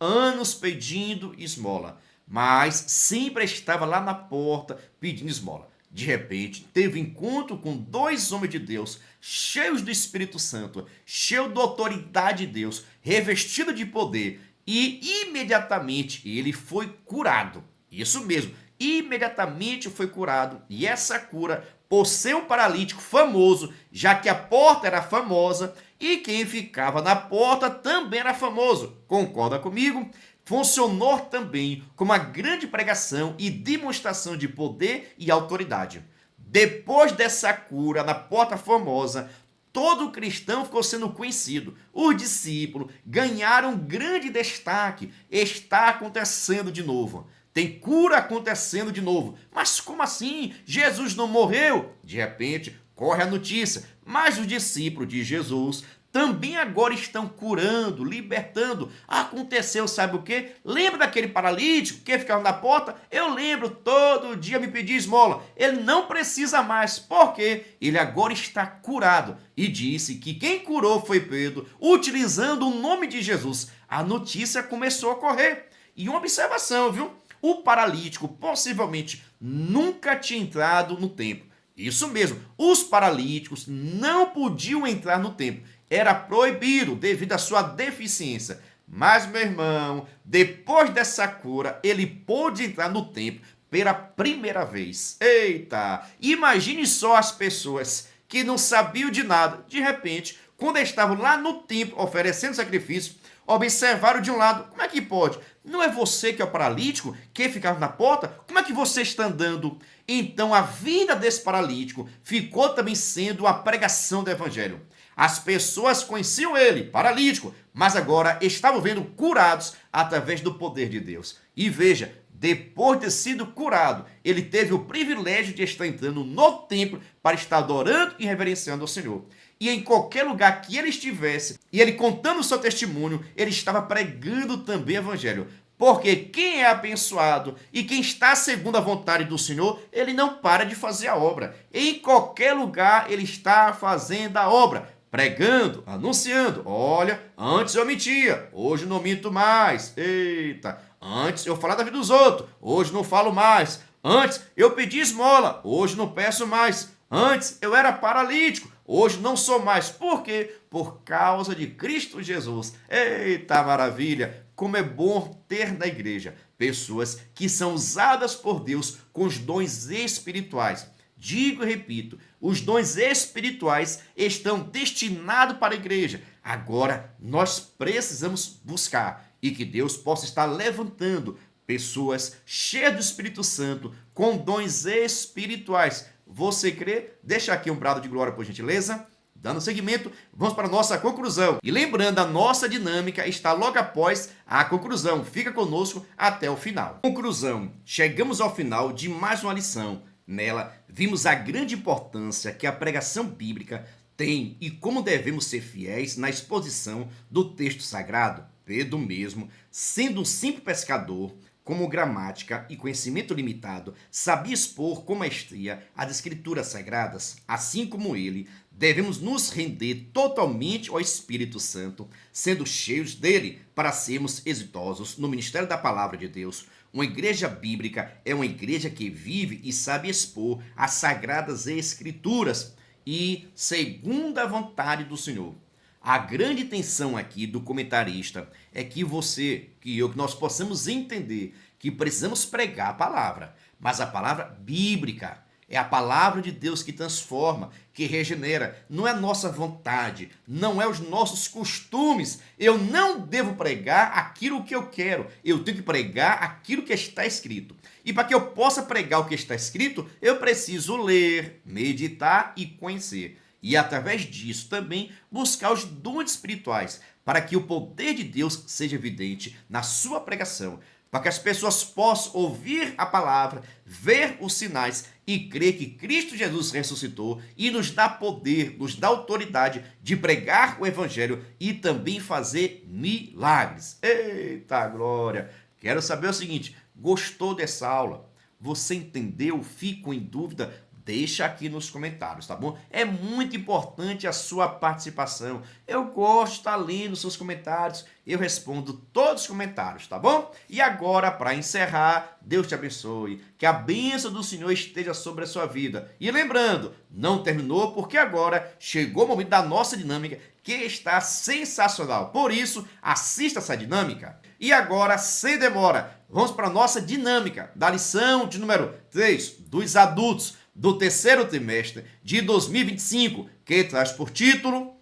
Anos pedindo esmola. Mas sempre estava lá na porta pedindo esmola. De repente, teve encontro com 2 homens de Deus, cheios do Espírito Santo, cheios da autoridade de Deus, revestido de poder. E imediatamente ele foi curado. Isso mesmo, imediatamente foi curado. E essa cura, por ser um paralítico famoso, já que a porta era famosa e quem ficava na porta também era famoso. Concorda comigo? Funcionou também como uma grande pregação e demonstração de poder e autoridade. Depois dessa cura na Porta Formosa, todo cristão ficou sendo conhecido. Os discípulos ganharam grande destaque. Está acontecendo de novo. Tem cura acontecendo de novo. Mas como assim? Jesus não morreu? De repente, corre a notícia. Mas os discípulos de Jesus também agora estão curando, libertando. Aconteceu, sabe o quê? Lembra daquele paralítico que ficava na porta? Eu lembro, todo dia me pedia esmola. Ele não precisa mais, porque ele agora está curado. E disse que quem curou foi Pedro, utilizando o nome de Jesus. A notícia começou a correr. E uma observação, viu? O paralítico possivelmente nunca tinha entrado no templo. Isso mesmo, os paralíticos não podiam entrar no templo. Era proibido devido à sua deficiência. Mas, meu irmão, depois dessa cura, ele pôde entrar no templo pela primeira vez. Eita! Imagine só as pessoas que não sabiam de nada. De repente, quando estavam lá no templo oferecendo sacrifício, observaram de um lado. Como é que pode? Não é você que é o paralítico que ficava na porta? Como é que você está andando? Então, a vida desse paralítico ficou também sendo a pregação do evangelho. As pessoas conheciam ele, paralítico, mas agora estavam vendo curados através do poder de Deus. E veja, depois de ter sido curado, ele teve o privilégio de estar entrando no templo para estar adorando e reverenciando ao Senhor. E em qualquer lugar que ele estivesse, e ele contando o seu testemunho, ele estava pregando também o evangelho. Porque quem é abençoado e quem está segundo a vontade do Senhor, ele não para de fazer a obra. Em qualquer lugar ele está fazendo a obra. Pregando, anunciando. Olha, antes eu mentia, hoje não minto mais. Eita, antes eu falava da vida dos outros, hoje não falo mais. Antes eu pedi esmola, hoje não peço mais. Antes eu era paralítico, hoje não sou mais. Por quê? Por causa de Cristo Jesus. Eita maravilha! Como é bom ter na igreja pessoas que são usadas por Deus com os dons espirituais. Digo e repito, os dons espirituais estão destinados para a igreja. Agora nós precisamos buscar e que Deus possa estar levantando pessoas cheias do Espírito Santo com dons espirituais. Você crê? Deixa aqui um brado de glória, por gentileza. Dando seguimento, vamos para a nossa conclusão. E lembrando, a nossa dinâmica está logo após a conclusão. Fica conosco até o final. Conclusão. Chegamos ao final de mais uma lição. Nela, vimos a grande importância que a pregação bíblica tem e como devemos ser fiéis na exposição do texto sagrado. Pedro mesmo, sendo um simples pescador, como gramática e conhecimento limitado, sabia expor com maestria as escrituras sagradas. Assim como ele, devemos nos render totalmente ao Espírito Santo, sendo cheios dele para sermos exitosos no ministério da palavra de Deus. Uma igreja bíblica é uma igreja que vive e sabe expor as sagradas escrituras e segundo a vontade do Senhor. A grande intenção aqui do comentarista é que você, que eu, que nós possamos entender que precisamos pregar a palavra, mas a palavra bíblica é a palavra de Deus que transforma, que regenera. Não é a nossa vontade, não é os nossos costumes. Eu não devo pregar aquilo que eu quero, eu tenho que pregar aquilo que está escrito. E para que eu possa pregar o que está escrito, eu preciso ler, meditar e conhecer. E através disso também buscar os dons espirituais, para que o poder de Deus seja evidente na sua pregação, para que as pessoas possam ouvir a palavra, ver os sinais e crer que Cristo Jesus ressuscitou e nos dá poder, nos dá autoridade de pregar o evangelho e também fazer milagres. Eita glória! Quero saber o seguinte, gostou dessa aula? Você entendeu? Fico em dúvida? Deixa aqui nos comentários, tá bom? É muito importante a sua participação. Eu gosto de estar lendo seus comentários. Eu respondo todos os comentários, tá bom? E agora, para encerrar, Deus te abençoe. Que a bênção do Senhor esteja sobre a sua vida. E lembrando, não terminou porque agora chegou o momento da nossa dinâmica que está sensacional. Por isso, assista essa dinâmica. E agora, sem demora, vamos para a nossa dinâmica da lição de número 3 dos adultos do terceiro trimestre de 2025, que traz por título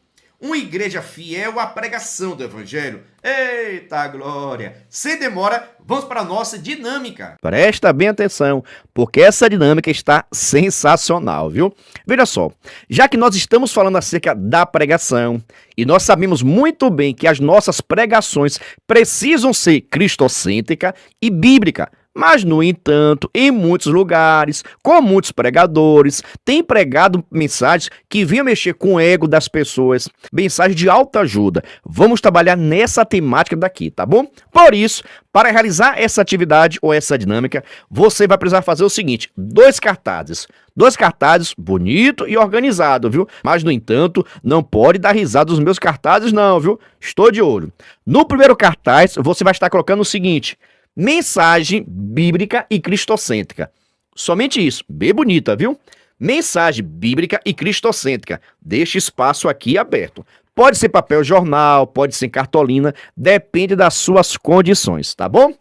Uma Igreja Fiel à Pregação do Evangelho. Eita glória! Sem demora, vamos para a nossa dinâmica. Presta bem atenção, porque essa dinâmica está sensacional, viu? Veja só, já que nós estamos falando acerca da pregação, e nós sabemos muito bem que as nossas pregações precisam ser cristocêntrica e bíblica, mas, no entanto, em muitos lugares, com muitos pregadores, tem pregado mensagens que vinham mexer com o ego das pessoas, mensagens de autoajuda. Vamos trabalhar nessa temática daqui, tá bom? Por isso, para realizar essa atividade ou essa dinâmica, você vai precisar fazer o seguinte, dois cartazes bonito e organizado, viu? Mas, no entanto, não pode dar risada dos meus cartazes não, viu? Estou de olho. No primeiro cartaz, você vai estar colocando o seguinte: mensagem bíblica e cristocêntrica. Somente isso, bem bonita, viu? Mensagem bíblica e cristocêntrica. Deixe espaço aqui aberto. Pode ser papel jornal, pode ser cartolina, depende das suas condições, tá bom?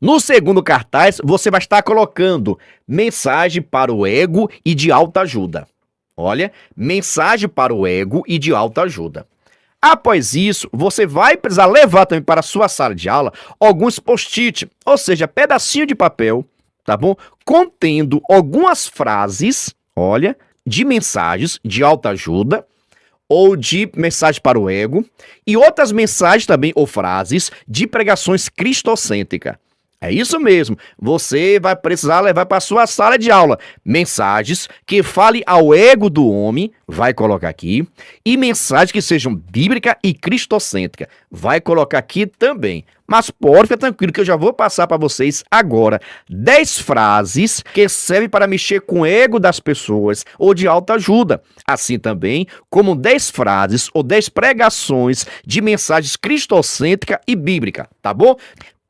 No segundo cartaz, você vai estar colocando mensagem para o ego e de autoajuda. Olha, mensagem para o ego e de autoajuda. Após isso, você vai precisar levar também para a sua sala de aula alguns post-it, ou seja, pedacinho de papel, tá bom? Contendo algumas frases, olha, de mensagens de autoajuda ou de mensagem para o ego e outras mensagens também ou frases de pregações cristocêntricas. É isso mesmo, você vai precisar levar para a sua sala de aula mensagens que falem ao ego do homem, vai colocar aqui, e mensagens que sejam bíblica e cristocêntrica, vai colocar aqui também. Mas pode ficar tranquilo que eu já vou passar para vocês agora 10 frases que servem para mexer com o ego das pessoas ou de autoajuda. Assim também como 10 frases ou 10 pregações de mensagens cristocêntrica e bíblica, tá bom?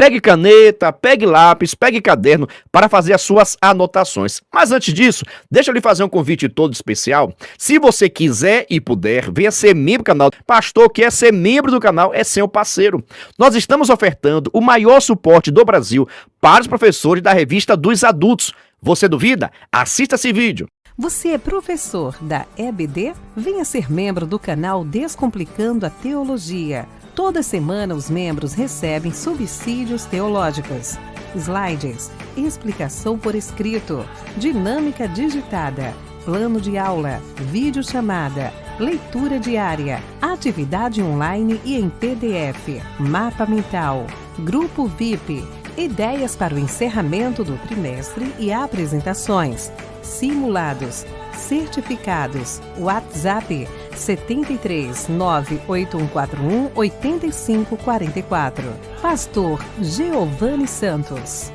Pegue caneta, pegue lápis, pegue caderno para fazer as suas anotações. Mas antes disso, deixa eu lhe fazer um convite todo especial. Se você quiser e puder, venha ser membro do canal. Pastor, que é ser membro do canal é seu parceiro. Nós estamos ofertando o maior suporte do Brasil para os professores da revista dos adultos. Você duvida? Assista esse vídeo. Você é professor da EBD? Venha ser membro do canal Descomplicando a Teologia. Toda semana os membros recebem subsídios teológicos, slides, explicação por escrito, dinâmica digitada, plano de aula, videochamada, leitura diária, atividade online e em PDF, mapa mental, grupo VIP, ideias para o encerramento do trimestre e apresentações, simulados, certificados, WhatsApp 73 98141 8544. Pastor Geovani Santos.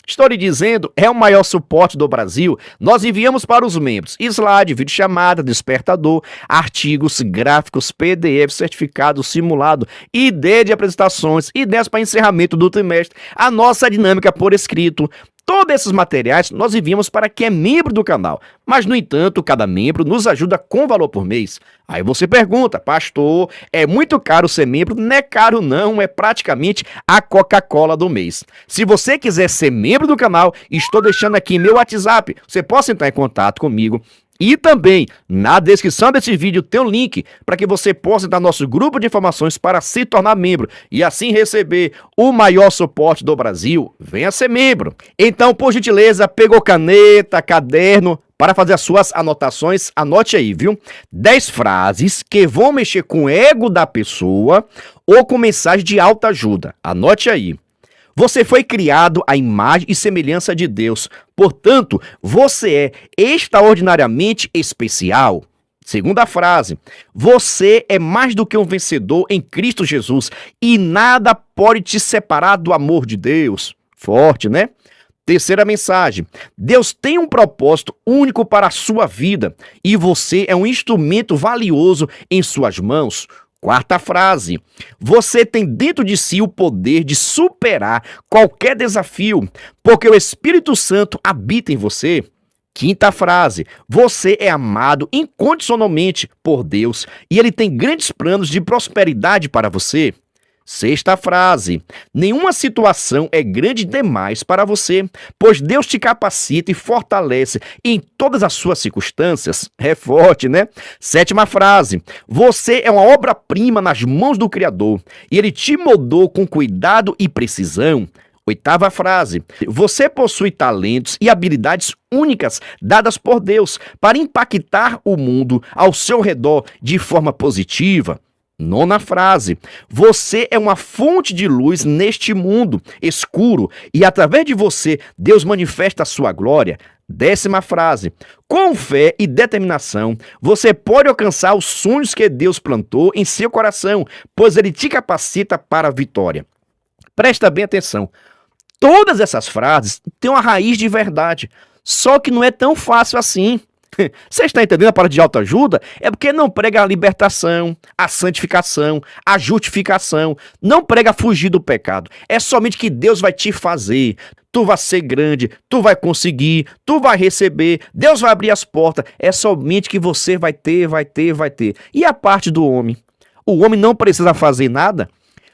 Estou lhe dizendo, é o maior suporte do Brasil. Nós enviamos para os membros slide, videochamada, despertador, artigos, gráficos, PDF, certificado, simulado, ideia de apresentações, ideias para encerramento do trimestre, a nossa dinâmica por escrito. Todos esses materiais nós enviamos para quem é membro do canal, mas, no entanto, cada membro nos ajuda com valor por mês. Aí você pergunta, pastor, é muito caro ser membro? Não é caro não, é praticamente a Coca-Cola do mês. Se você quiser ser membro do canal, estou deixando aqui meu WhatsApp, você pode entrar em contato comigo. E também, na descrição desse vídeo tem um link para que você possa entrar no nosso grupo de informações para se tornar membro e assim receber o maior suporte do Brasil. Venha ser membro. Então, por gentileza, pegou caneta, caderno para fazer as suas anotações? Anote aí, viu? 10 frases que vão mexer com o ego da pessoa ou com mensagem de autoajuda. Anote aí. Você foi criado à imagem e semelhança de Deus. Portanto, você é extraordinariamente especial. Segunda frase. Você é mais do que um vencedor em Cristo Jesus e nada pode te separar do amor de Deus. Forte, né? Terceira mensagem. Deus tem um propósito único para a sua vida e você é um instrumento valioso em suas mãos. Quarta frase. Você tem dentro de si o poder de superar qualquer desafio, porque o Espírito Santo habita em você. Quinta frase. Você é amado incondicionalmente por Deus e Ele tem grandes planos de prosperidade para você. Sexta frase. Nenhuma situação é grande demais para você, pois Deus te capacita e fortalece em todas as suas circunstâncias. É forte, né? Sétima frase. Você é uma obra-prima nas mãos do Criador e Ele te moldou com cuidado e precisão. Oitava frase. Você possui talentos e habilidades únicas dadas por Deus para impactar o mundo ao seu redor de forma positiva. Nona frase. Você é uma fonte de luz neste mundo escuro e através de você Deus manifesta a sua glória. Décima frase. Com fé e determinação, você pode alcançar os sonhos que Deus plantou em seu coração, pois Ele te capacita para a vitória. Presta bem atenção. Todas essas frases têm uma raiz de verdade, só que não é tão fácil assim. Você está entendendo a parte de autoajuda? É porque não prega a libertação, a santificação, a justificação, não prega fugir do pecado. É somente que Deus vai te fazer. Tu vai ser grande, tu vai conseguir, tu vai receber, Deus vai abrir as portas. É somente que você vai ter. E a parte do homem? O homem não precisa fazer nada?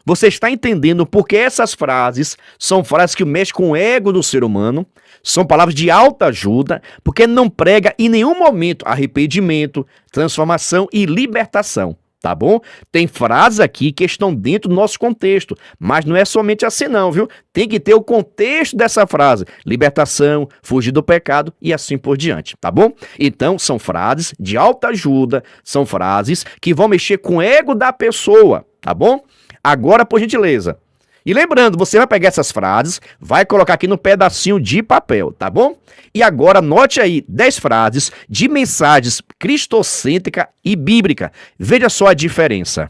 Você está entendendo porque essas frases são frases que mexem com o ego do ser humano, são palavras de autoajuda, porque não prega em nenhum momento arrependimento, transformação e libertação, tá bom? Tem frases aqui que estão dentro do nosso contexto, mas não é somente assim não, viu? Tem que ter o contexto dessa frase, libertação, fugir do pecado e assim por diante, tá bom? Então, são frases de autoajuda, são frases que vão mexer com o ego da pessoa, tá bom? Agora, por gentileza. E lembrando, você vai pegar essas frases, vai colocar aqui no pedacinho de papel, tá bom? E agora, anote aí 10 frases de mensagens cristocêntrica e bíblica. Veja só a diferença.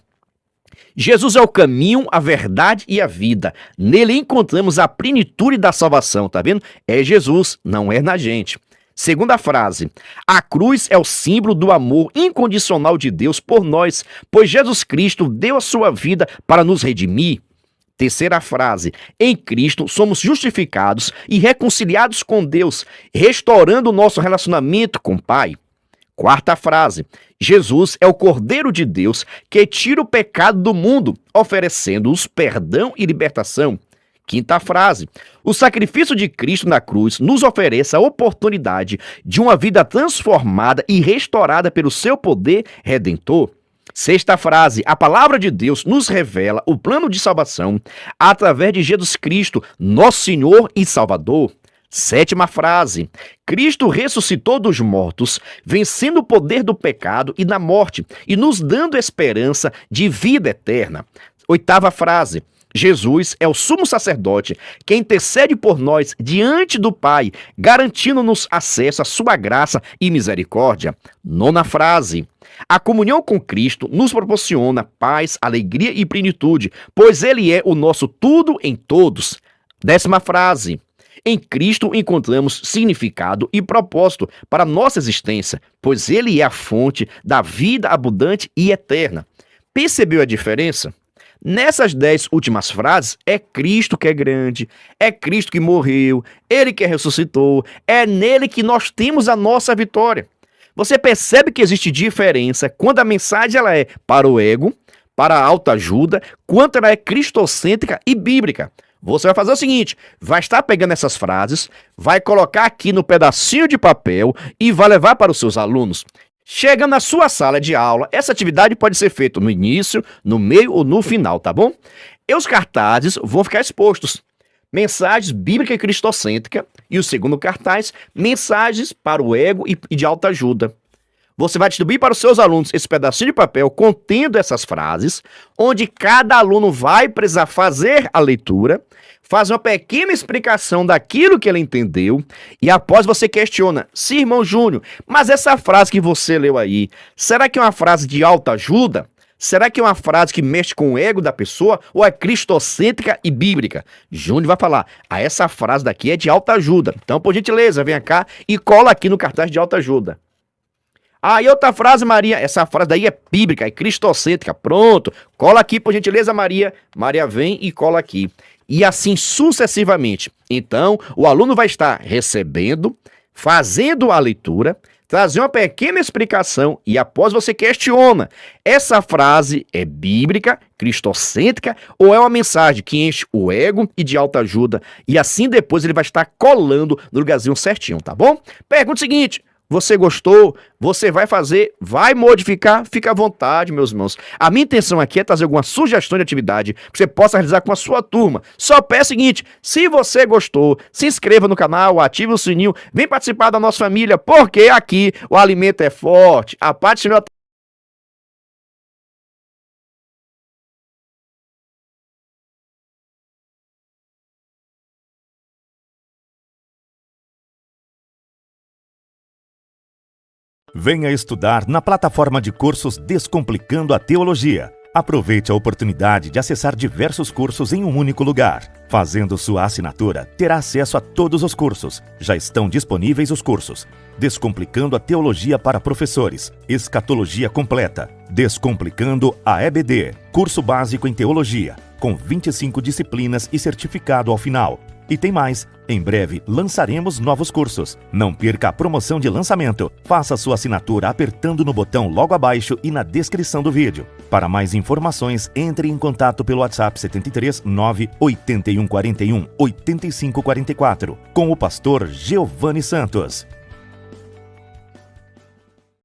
Jesus é o caminho, a verdade e a vida. Nele encontramos a plenitude da salvação, tá vendo? É Jesus, não é na gente. Segunda frase, a cruz é o símbolo do amor incondicional de Deus por nós, pois Jesus Cristo deu a sua vida para nos redimir. Terceira frase, em Cristo somos justificados e reconciliados com Deus, restaurando o nosso relacionamento com o Pai. Quarta frase, Jesus é o Cordeiro de Deus que tira o pecado do mundo, oferecendo-nos perdão e libertação. Quinta frase, o sacrifício de Cristo na cruz nos oferece a oportunidade de uma vida transformada e restaurada pelo seu poder redentor. Sexta frase, a palavra de Deus nos revela o plano de salvação através de Jesus Cristo, nosso Senhor e Salvador. Sétima frase, Cristo ressuscitou dos mortos, vencendo o poder do pecado e da morte e nos dando esperança de vida eterna. Oitava frase, Jesus é o sumo sacerdote que intercede por nós diante do Pai, garantindo-nos acesso à sua graça e misericórdia. Nona frase, a comunhão com Cristo nos proporciona paz, alegria e plenitude, pois Ele é o nosso tudo em todos. Décima frase, em Cristo encontramos significado e propósito para a nossa existência, pois Ele é a fonte da vida abundante e eterna. Percebeu a diferença? Nessas 10 últimas frases, é Cristo que é grande, é Cristo que morreu, Ele que ressuscitou, é nele que nós temos a nossa vitória. Você percebe que existe diferença quando a mensagem ela é para o ego, para a autoajuda, quanto ela é cristocêntrica e bíblica. Você vai fazer o seguinte, vai estar pegando essas frases, vai colocar aqui no pedacinho de papel e vai levar para os seus alunos. Chegando na sua sala de aula, essa atividade pode ser feita no início, no meio ou no final, tá bom? E os cartazes vão ficar expostos. Mensagens bíblica e cristocêntrica. E o segundo cartaz, mensagens para o ego e de autoajuda. Você vai distribuir para os seus alunos esse pedacinho de papel contendo essas frases, onde cada aluno vai precisar fazer a leitura, faz uma pequena explicação daquilo que ele entendeu e após você questiona, sim, irmão Júnior, mas essa frase que você leu aí, será que é uma frase de autoajuda? Será que é uma frase que mexe com o ego da pessoa ou é cristocêntrica e bíblica? Júnior vai falar, essa frase daqui é de autoajuda, então por gentileza, venha cá e cola aqui no cartaz de autoajuda. E outra frase, Maria, essa frase daí é bíblica, é cristocêntrica, pronto, cola aqui por gentileza, Maria, Maria vem e cola aqui. E assim sucessivamente. Então, o aluno vai estar recebendo, fazendo a leitura, trazer uma pequena explicação e após você questiona, essa frase é bíblica, cristocêntrica ou é uma mensagem que enche o ego e de autoajuda e assim depois ele vai estar colando no lugarzinho certinho, tá bom? Pergunta seguinte, você gostou? Você vai fazer? Vai modificar? Fica à vontade, meus irmãos. A minha intenção aqui é trazer alguma sugestão de atividade que você possa realizar com a sua turma. Só peço o seguinte, se você gostou, se inscreva no canal, ative o sininho, vem participar da nossa família, porque aqui o alimento é forte. A parte do Senhor. Venha estudar na plataforma de cursos Descomplicando a Teologia. Aproveite a oportunidade de acessar diversos cursos em um único lugar. Fazendo sua assinatura, terá acesso a todos os cursos. Já estão disponíveis os cursos Descomplicando a Teologia para Professores, Escatologia Completa, Descomplicando a EBD, Curso Básico em Teologia, com 25 disciplinas e certificado ao final. E tem mais, em breve lançaremos novos cursos. Não perca a promoção de lançamento. Faça sua assinatura apertando no botão logo abaixo e na descrição do vídeo. Para mais informações, entre em contato pelo WhatsApp 73 98141 8544 com o pastor Giovanni Santos.